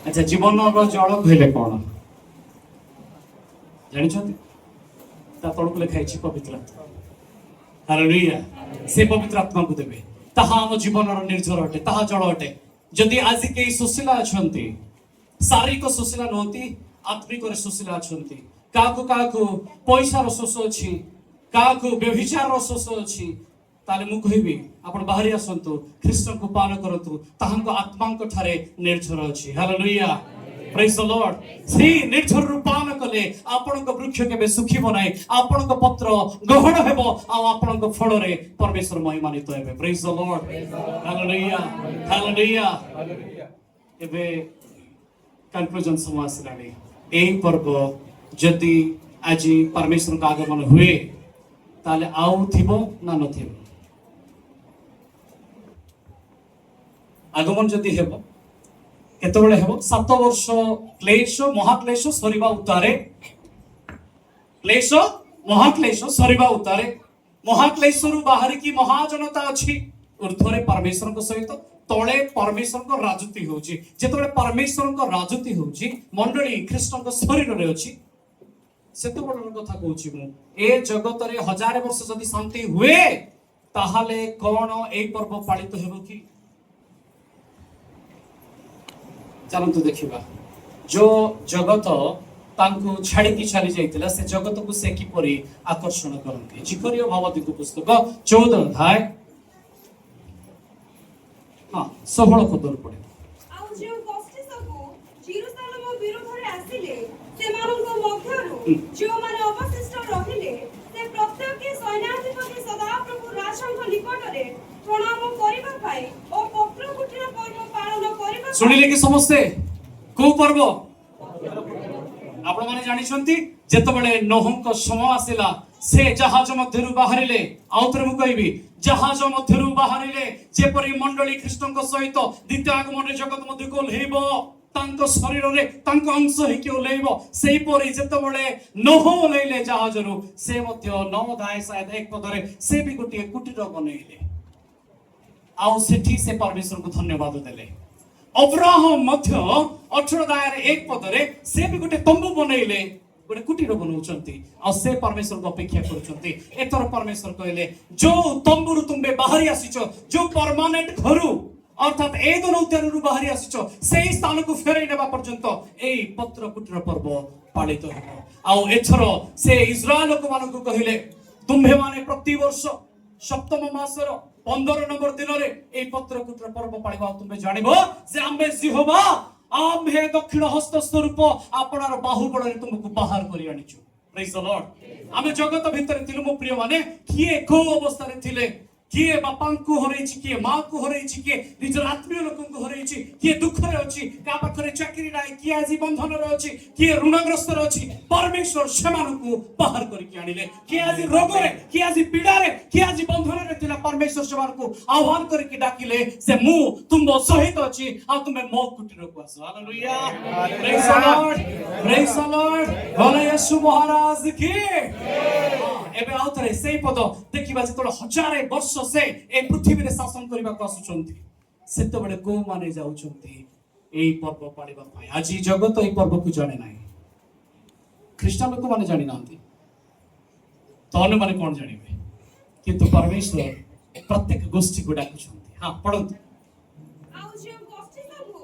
ଆଚ୍ଛା, ଜୀବନର ଜଳ କହିଲେ କଣ ଜାଣିଛନ୍ତି? ତା ତଳକୁ ଲେଖା ହେଇଛି ପବିତ୍ର ଆତ୍ମା। ହାଲେଲୁୟା। ସେ ପବିତ୍ର ଆତ୍ମାକୁ ଦେବେ। ତାହା ଆମ ଜୀବନର ନିର୍ଝର ଅଟେ, ତାହା ଜଳ ଅଟେ। ଯଦି ଆଜି କେହି ସୁଶୀଲା ଅଛନ୍ତି, ଶାରୀରିକ ସୁଶୀଲା ନୁହନ୍ତି, ଆତ୍ମିକରେ ସୁଶୀଲା ଅଛନ୍ତି, କାହାକୁ କାହାକୁ ପଇସାର ଶୋଷ ଅଛି, କାହାକୁ ବ୍ୟଭିଚାରର ଶୋଷ ଅଛି, ତାହେଲେ ମୁଁ କହିବି ଆପଣ ବାହାରି ଆସନ୍ତୁ, ଖ୍ରୀଷ୍ଟଙ୍କୁ ପାନ କରନ୍ତୁ, ତାହାଙ୍କ ଆତ୍ମାଙ୍କ ଠାରେ ନିର୍ଝର ଅଛି। ହାଲେଲୁୟା, ପ୍ରେଜ୍ ଦ ଲର୍ଡ। ସେହି ନିର୍ଝରରୁ ପାନ କଲେ ଆପଣଙ୍କ ବୃକ୍ଷ କେବେ ଶୁଖିବ ନାହିଁ, ଆପଣଙ୍କ ପତ୍ର ଗହଣ ହେବ, ଆଉ ଆପଣଙ୍କ ଫଳରେ ପରମେଶ୍ୱର ମହିମାନିତ ହେବେ। ପ୍ରେଜ୍ ଦ ଲର୍ଡ, ହାଲେଲୁୟା, ହାଲେଲୁୟା। ଏବେ କନକ୍ଲୁଜନ ସମୟ ଆସିଲାଣି। ଏହି ପର୍ବ ଯଦି ଆଜି ପରମେଶ୍ୱରଙ୍କ ଆଗମନ ହୁଏ, ତାହେଲେ ଆଉ ଥିବ ନା ନଥିବ? ଆଗମନ ଯଦି ହେବ, କେତେବେଳେ ହେବ? 7 ବର୍ଷ କ୍ଲେଶ ମହାକ୍ଲେଶ ସରିବା ଉତ୍ତାରେ, କ୍ଲେଶ ମହାକ୍ଲେଶ ସରିବା ଉତ୍ତାରେ, ମହାକ୍ଲେଶରୁ ବାହାରିକି ମହାଜନତା ଅଛି, ଉର୍ଦ୍ଧ୍ୱରେ ପରମେଶ୍ୱରଙ୍କ ସହିତ, ତଳେ ପରମେଶ୍ୱରଙ୍କ ରାଜୁତି ହେଉଛି। ଯେତେବେଳେ ପରମେଶ୍ୱରଙ୍କ ରାଜୁତି ହେଉଛି, ମଣ୍ଡଳୀ ଖ୍ରୀଷ୍ଟଙ୍କ ଶରୀରରେ ଅଛି, ସେତେବେଳର କଥା କହୁଛି ମୁଁ। ଏ ଜଗତରେ 1000 ବର୍ଷ ଯଦି ଶାନ୍ତି ହୁଏ, ତାହେଲେ କଣ এই ପର୍ବ ପାଳିତ ହେବ କି? ଚାଲନ୍ତୁ ଦେଖିବା। ଯୋ ଜଗତ ତାଙ୍କୁ ଛାଡ଼ିକି ଚାଲି ଯାଇଥିଲା ସେ ଜଗତକୁ ସେ କିପରି ଆକର୍ଷଣ କରନ୍ତି। ଜିକରିୟ ଭାବଦୀପ ପୁସ୍ତକ 14 ଅଧ୍ୟାୟ 16 ପଦରୁ ପଢିବ। ଆଉ ଯେଉଁ ଗୋଷ୍ଠୀ ସବୁ ଜେରୁସାଲେମ ବିରୋଧରେ ଆସିଲେ ସେମାନଙ୍କ ମଧ୍ୟରୁ ଯେଉଁମାନେ ଅବଶିଷ୍ଟ ରହିଲେ ସେ ପ୍ରତ୍ୟେକ ସୈନ୍ୟାଧିପତି ସଦାପ୍ରଭୁ ରାଜାଙ୍କ ନିକଟରେ ପ୍ରଣାମ କରିବା ପାଇଁ ଓ ପତ୍ର କୁଟୀର ପର୍ବ ପାଳନ କରିବା ପାଇଁ ଶୁଣିଲେ କି ସମସ୍ତେ କୋଉ ପର୍ବ ଆପଣ ମାନେ ଜାଣିଛନ୍ତି? ଯେତେବେଳେ ନୋହଙ୍କ ସମୟ ଆସିଲା ସେ ଜାହାଜ ମଧ୍ୟରୁ ବାହାରିଲେ। ଆଉ ଥରେ ମୁଁ କହିବି, ଜାହାଜ ମଧ୍ୟରୁ ବାହାରିଲେ ଯେପରି ମଣ୍ଡଳୀ ଖ୍ରୀଷ୍ଟଙ୍କ ସହିତ ଦ୍ୱିତୀୟ ଆଗମନରେ ଜଗତ ମଧ୍ୟକୁ ଓହ୍ଲେଇବ, ତାଙ୍କ ଶରୀରରେ ତାଙ୍କ ଅଂଶ ହେଇକି ଓହ୍ଲେଇବ, ସେଇପରି ଯେତେବେଳେ ନୋହ ଓହ୍ଲେଇଲେ ଜାହାଜରୁ ସେ ମଧ୍ୟ 9 ଅଧ୍ୟାୟ 1 ପଦରେ ସେ ବି ଗୋଟିଏ କୁଟୀର ବନେଇଲେ। ଆଉ ସେଠି ସେ ପରମେଶ୍ୱରଙ୍କୁ ଧନ୍ୟବାଦ ଦେଲେ। ଅବ୍ରାହମ ମଧ୍ୟ 18 ଅଧ୍ୟାୟରେ 1 ପଦରେ ସେ ବି ଗୋଟେ ତମ୍ବୁ ବନେଇଲେ, ଗୋଟେ କୁଟୀର ବନଉଛନ୍ତି ଆଉ ସେ ପରମେଶ୍ୱରଙ୍କୁ ଅପେକ୍ଷା କରୁଛନ୍ତି। ଏଥର ପରମେଶ୍ୱର କହିଲେ ଯୋଉ ତମ୍ବୁରୁ ତୁମେ ବାହାରି ଆସିଛ, ଯୋଉ ପରମାନେଣ୍ଟ ଘରୁ ଅର୍ଥାତ ଏଦନ ଉଦ୍ୟାନରୁ ବାହାରି ଆସିଛ, ସେଇ ସ୍ଥାନକୁ ଫେରାଇ ନେବା ପର୍ଯ୍ୟନ୍ତ ଏଇ ପତ୍ର କୁଟୀର ପର୍ବ ପାଳିତ ହେବ। ଆଉ ଏଥର ସେ ଇସ୍ରାଏଲ ଲୋକମାନଙ୍କୁ କହିଲେ ତୁମ୍ଭେମାନେ ପ୍ରତିବର୍ଷ ସପ୍ତମ ମାସର 15 ନମ୍ବର ଦିନରେ এই ପତ୍ର କୁଟୀର ପର୍ବ ପାଳିବା। ତୁମେ ଜାଣିବ ଯେ ଆମେ ଯେହୋବା ଆମ୍ଭେ ଦକ୍ଷିଣ ହସ୍ତ ସ୍ୱରୂପ ଆପଣାର ବାହୁବଳରେ ତୁମକୁ ବାହାର କରି ଆଣିଛୁ। ପ୍ରେଜ୍ ଦ ଲର୍ଡ। ଆମେ ଜଗତ ଭିତରେ ଥିଲୁ ମୋ ପ୍ରିୟ ମାନେ, କିଏ କୋଉ ଅବସ୍ଥାରେ ଥିଲେ, କିଏ ବାପାଙ୍କୁ ହରେଇଛି, କିଏ ମାଙ୍କୁ ହରେଇଛି, କିଏ ନିଜର ଆତ୍ମୀୟ ଲୋକଙ୍କୁ ହରେଇଛି, କିଏ ଦୁଃଖରେ ଅଛି, କାହା ପାଖରେ ଚାକିରି ନାହିଁ, କିଏ ଆଜି ବନ୍ଧନରେ ଅଛି, କିଏ ଋଣଗ୍ରସ୍ତରେ ଅଛି। ପରମେଶ୍ୱର ସେମାନଙ୍କୁ ବାହାର କରିକି ଆଣିଲେ। କିଏ ଆଜି ରୋଗରେ, କିଏ ଆଜି ପୀଡ଼ାରେ, କିଏ ଆଜି ବନ୍ଧନରେ ଥିଲା, ପରମେଶ୍ୱର ସେମାନଙ୍କୁ ଆହ୍ୱାନ କରିକି ଡାକିଲେ ଯେ ମୁଁ ତୁମ ସହିତ ଅଛି ଆଉ ତୁମେ ମୋ କୁଟୀରକୁ ଆସ। ହାଲେଲୁୟା, ପ୍ରେଜ୍ ଦ ଲର୍ଡ, ପ୍ରେଜ୍ ଦ ଲର୍ଡ, ଭଲେ ୟେଶୁ ମହାରାଜ କି। ଏବେ ଆଉ ଥରେ ସେଇ ପଦ ଦେଖିବା, ଯେତେବେଳେ 1000 ବର୍ଷ ସେ ଏ ପୃଥିବୀରେ ଶାସନ କରିବାକୁ ଆସୁଛନ୍ତି ସେତେବେଳେ କୋଉମାନେ ଯାଉଛନ୍ତି এই পর্ব পাଳିବା ପାଇଁ। ଆଜି ଜଗତ এই ପର୍ବକୁ ଜାଣେ ନାହିଁ, ଖ୍ରୀଷ୍ଟିଆନ ଲୋକମାନେ ଜାଣି ନାହାନ୍ତି, ତ ଅନ୍ୟମାନେ କଣ ଜାଣିବେ? କିନ୍ତୁ ପରମେଶ୍ୱର ପ୍ରତ୍ୟେକ ଗୋଷ୍ଠୀକୁ ଡାକୁଛନ୍ତି। ପଢନ୍ତୁ। ଆଉ ଯେଉଁ ଗୋଷ୍ଠୀ ସବୁ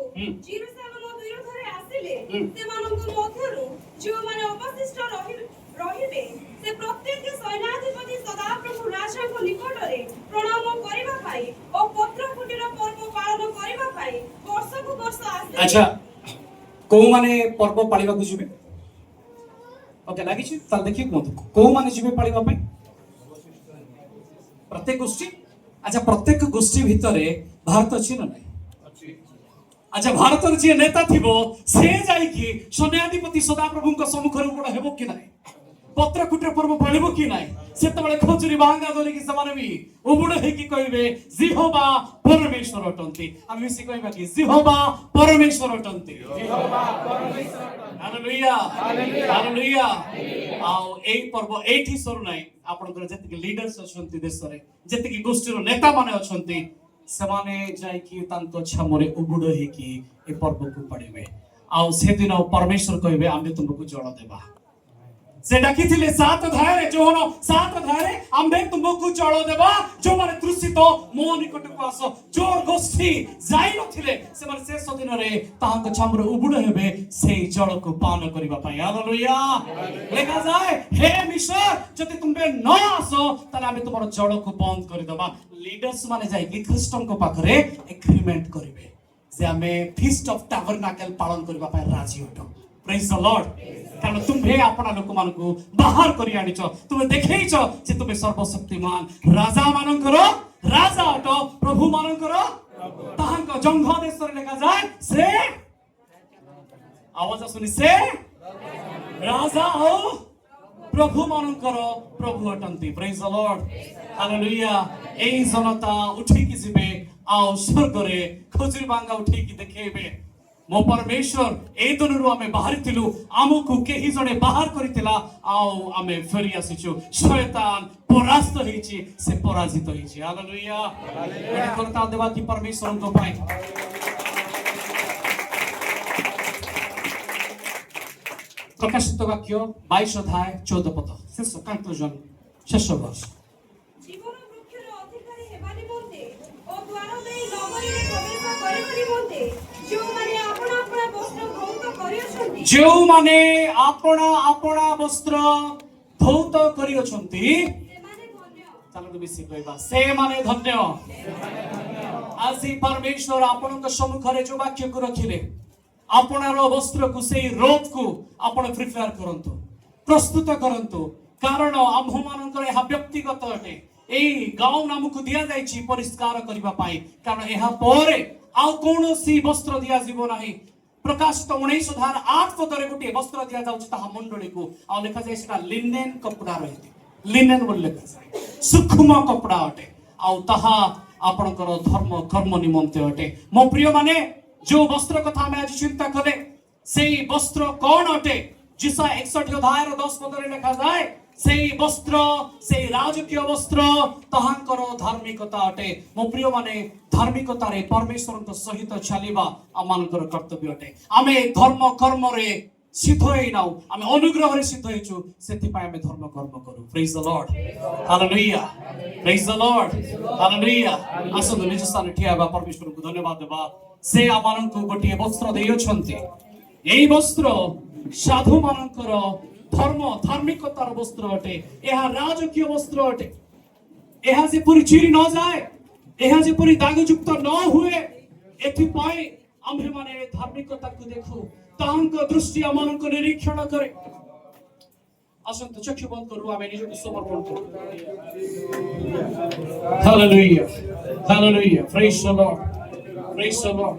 ଜେରୁସାଲେମ ବିରୋଧରେ ଆସିଲେ ସେମାନଙ୍କ ମଧ୍ୟରୁ ଯେଉଁମାନେ ଅବଶିଷ୍ଟ ରହିବେ ସେ ପ୍ରତ୍ୟେକ ସୈନ୍ୟାଧିପତି ସଦାପ୍ରଭୁ ରାଜାଙ୍କ ନିକଟରେ ପ୍ରଣାମ କରିବା ପାଇଁ ଓ ପତ୍ର କୁଟୀର ପର୍ବ ପାଳନ କରିବା ପାଇଁ ବର୍ଷକୁ ବର୍ଷ ଆସିଲେ। ଆଚ୍ଛା, କୋଉମାନେ ପର୍ବ ପାଳିବାକୁ ଯିବେ? ଓକେ, ଲାଗିଛି ତାହେଲେ ଦେଖିକି କୁହନ୍ତୁ, କୋଉମାନେ ଯିବେ ପାଳିବା ପାଇଁ? ପ୍ରତ୍ୟେକ ଗୋଷ୍ଠୀ। ଆଚ୍ଛା, ପ୍ରତ୍ୟେକ ଗୋଷ୍ଠୀ ଭିତରେ ଭାରତ ଅଛି ନା ନାହିଁ? ଆଚ୍ଛା, ଭାରତର ଯିଏ ନେତା ଥିବ ସେ ଯାଇକି ସୈନ୍ୟାଧିପତି ସଦାପ୍ରଭୁଙ୍କ ସମ୍ମୁଖରେ ଉବୁଡ ହେବ କି ନାହିଁ? ପତ୍ର କୁଟୀର ପର୍ବ ପାଳିବ କି ନାହିଁ? ସେତେବେଳେ ଖଜୁରୀ ବାହାଙ୍ଗା ଧରିକି ସେମାନେ ବି ଉବୁଡ ହେଇକି କହିବେ ଯେହୋବା ପରମେଶ୍ୱର ଅଟନ୍ତି। ଆମେ ମିଶି କହିବା କି ଯେହୋବା ପରମେଶ୍ୱର ଅଟନ୍ତି। Hallelujah, hallelujah. ଆଉ ଏଇ ପର୍ବ ଏଇଠି ସରୁ ନାହିଁ। ଆପଣଙ୍କର ଯେତିକି ଲିଡର୍ସ ଅଛନ୍ତି ଦେଶରେ, ଯେତିକି ଗୋଷ୍ଠୀର ନେତା ମାନେ ଅଛନ୍ତି, ସେମାନେ ଯାଇକି ତାଙ୍କ ଛାମରେ ଉବୁଡ ହେଇକି ଏ ପର୍ବକୁ ପାଳିବେ। ଆଉ ସେଦିନ ପରମେଶ୍ୱର କହିବେ ଆମେ ତୁମକୁ ଜଳ ଦେବା। ସେ ଡାକିଥିଲେ 7 ଅଧ୍ୟାୟରେ, ଯୋହନ 7 ଅଧ୍ୟାୟରେ ଆମ୍ଭେ ତୁମକୁ ଜଳ ଦେବା, ଯୋଉମାନେ ତୃଷିତ ମୋ ନିକଟକୁ ଆସ। ଯୋଉ ଗୋଷ୍ଠୀ ଯାଇ ନଥିଲେ ସେମାନେ ଶେଷ ଦିନରେ ତାହାଙ୍କ ଛାମରେ ଉବୁଡ ହେବେ ସେଇ ଜଳକୁ ପାନ କରିବା ପାଇଁ। ହାଲେଲୁୟା। ଲେଖାଯାଏ ହେ ମିଶର ଯଦି ତୁମେ ନ ଆସ ତାହେଲେ ଆମେ ତୁମର ଜଳକୁ ବନ୍ଦ କରିଦେବା। ଲିଡର୍ସ ମାନେ ଯାଇକି ଖ୍ରୀଷ୍ଟଙ୍କ ପାଖରେ ଏଗ୍ରିମେଣ୍ଟ କରିବେ ଯେ ଆମେ ଫିଷ୍ଟ ଅଫ ଟାବରନାକଲ ପାଳନ କରିବା ପାଇଁ ରାଜି ଅଟୁ। ପ୍ରେଜ୍ ଦ ଲର୍ଡ। କାରଣ ତୁମ୍ଭେ ଆପଣା ଲୋକମାନଙ୍କୁ ବାହାର କରି ଆଣିଛ, ତୁମେ ଦେଖେଇଛ ଯେ ତୁମେ ସର୍ବଶକ୍ତିମାନ ରାଜା ମାନଙ୍କର ରାଜା ଅଟ, ପ୍ରଭୁ ମାନଙ୍କର ତାହାଙ୍କ ଜଙ୍ଘ ଦେଶରେ ଲେଖାଯାଏ ସେ ଆୱାଜ ଶୁଣି ସେ ରାଜା ଓ ପ୍ରଭୁ ମାନଙ୍କର ପ୍ରଭୁ ଅଟନ୍ତି। ପ୍ରେଜ୍ ଦ ଲର୍ଡ, ହାଲେଲୁୟା। এই ଜନତା ଉଠିକି ଯିବେ ଆଉ ସ୍ୱର୍ଗରେ ଖଜୁରୀ ବାଙ୍ଗା ଉଠେଇକି ଦେଖେଇବେ ମୋ ପରମେଶ୍ୱର এই ଦିନରୁ ଆମେ ବାହାରିଥିଲୁ, ଆମକୁ କେହି ଜଣେ ବାହାର କରିଥିଲା ଆଉ ଆମେ ଫେରି ଆସିଛୁ। ଶୟତାନ ପରାସ୍ତ ହେଇଛି, ସେ ପରାଜିତ ହେଇଛି। ହାଲେଲୁୟା। ଗୋଟେ କର୍ତ୍ତା ଦେବା କି ପରମେଶ୍ୱରଙ୍କ ପାଇଁ। ପ୍ରକାଶିତ ବାକ୍ୟ 22 ଅଧ୍ୟାୟ 14 ପଦ, ଶେଷ କନକ୍ଲୁଜନ, ଶେଷ ବର୍ଷ। ଜୀବନ ବୃକ୍ଷର ଅଧିକାରୀ ହେବା ନିମନ୍ତେ ଓ ଦ୍ୱାର ଦେଇ ନଗରରେ ପ୍ରବେଶ କରିବା ନିମନ୍ତେ ଯେଉଁମାନେ ଆପଣା ଆପଣା ବସ୍ତ୍ର ଧୌତ କରିଅଛନ୍ତି ଯେଉଁମାନେ ଆପଣା ଆପଣା ବସ୍ତ୍ର ଧୌତ କରିଅଛନ୍ତି ସେମାନେ ଧନ୍ୟ। ଚାଲନ୍ତୁ ମିଶି କହିବା ସେମାନେ ଧନ୍ୟ। ଆଜି ପରମେଶ୍ୱର ଆପଣଙ୍କ ସମ୍ମୁଖରେ ଯୋଉ ବାକ୍ୟକୁ ରଖିଲେ ଆପଣାର ବସ୍ତ୍ରକୁ ସେଇ ରୋବକୁ ଆପଣ ପ୍ରିପେୟାର କରନ୍ତୁ, ପ୍ରସ୍ତୁତ କରନ୍ତୁ। କାରଣ ଆମ୍ଭମାନଙ୍କର ଏହା ବ୍ୟକ୍ତିଗତ ଅଟେ। ଏଇ ଗାଉନ ଆମକୁ ଦିଆଯାଇଛି ପରିଷ୍କାର କରିବା ପାଇଁ, କାରଣ ଏହା ପରେ ଆଉ କୌଣସି ବସ୍ତ୍ର ଦିଆଯିବ ନାହିଁ। ପ୍ରକାଶିତ 19:8 ପଦରେ ଗୋଟିଏ ବସ୍ତ୍ର ଦିଆଯାଉଛି ତାହା ମଣ୍ଡଳୀକୁ, ଆଉ ଲେଖାଯାଏ ସେଟା ଲିନେନ କପଡା ରହିଛି। ଲିନେନ ବୋଲି ଲେଖାଯାଏ, ସୂକ୍ଷ୍ମ କପଡା ଅଟେ, ଆଉ ତାହା ଆପଣଙ୍କର ଧର୍ମ କର୍ମ ନିମନ୍ତେ ଅଟେ। ମୋ ପ୍ରିୟ ମାନେ, ଯୋଉ ବସ୍ତ୍ର କଥା ଆମେ ଆଜି ଚିନ୍ତା କଲେ ସେଇ ବସ୍ତ୍ର କଣ ଅଟେ? ଯିଶା 61:10 ଲେଖାଯାଏ ସେଇ ବସ୍ତ୍ର, ସେଇ ରାଜକୀୟ ବସ୍ତ୍ର ତାହାଙ୍କର ଧାର୍ମିକତା ଅଟେ। ମୋ ପ୍ରିୟ ମାନେ, ଧାର୍ମିକତାରେ ପରମେଶ୍ୱରଙ୍କ ସହିତ ଚାଲିବା ଆମମାନଙ୍କର କର୍ତ୍ତବ୍ୟ ଅଟେ। ଆମେ ଧର୍ମ କର୍ମରେ ସିଦ୍ଧ ହେଇନାଉ, ଆମେ ଅନୁଗ୍ରହରେ ସିଦ୍ଧ ହେଇଛୁ, ସେଥିପାଇଁ ଆମେ ଧର୍ମ କର୍ମ କରୁ। ପ୍ରେଜ୍ ଦ ଲର୍ଡ, ହାଲେଲୁୟା, ପ୍ରେଜ୍ ଦ ଲର୍ଡ, ହାଲେଲୁୟା। ଆସନ୍ତୁ ନିଜ ସ୍ଥାନରେ ଠିଆ ହେବା, ପରମେଶ୍ୱରଙ୍କୁ ଧନ୍ୟବାଦ ଦେବା। ସେ ଆମମାନଙ୍କୁ ଗୋଟିଏ ବସ୍ତ୍ର ଦେଇଅଛନ୍ତି। ଏଇ ବସ୍ତ୍ର ସାଧୁମାନଙ୍କର ଧର୍ମ ଧାର୍ମିକତାର ବସ୍ତ୍ର ଅଟେ। ଏହା ରାଜକୀୟ ବସ୍ତ୍ର ଅଟେ। ଏହା ଯେପରି ଚିରି ନ ଯାଏ, ଏହା ଯେପରି ଦାଗଯୁକ୍ତ ନ ହୁଏ, ଏଥିପାଇଁ ଆମ୍ଭେମାନେ ଧାର୍ମିକତାକୁ ଦେଖୁ, ତାହାଙ୍କ ଦୃଷ୍ଟି ଆମମାନଙ୍କୁ ନିରୀକ୍ଷଣ କରେ। ଆସନ୍ତୁ ଚକ୍ଷୁ ବନ୍ଦ କରୁ, ଆମେ ନିଜକୁ ସମର୍ପଣ କରୁ। ହାଲେଲୁୟା, ହାଲେଲୁୟା, ପ୍ରେଜ୍ ଦ ଲର୍ଡ, ପ୍ରେଜ୍ ଦ ଲର୍ଡ।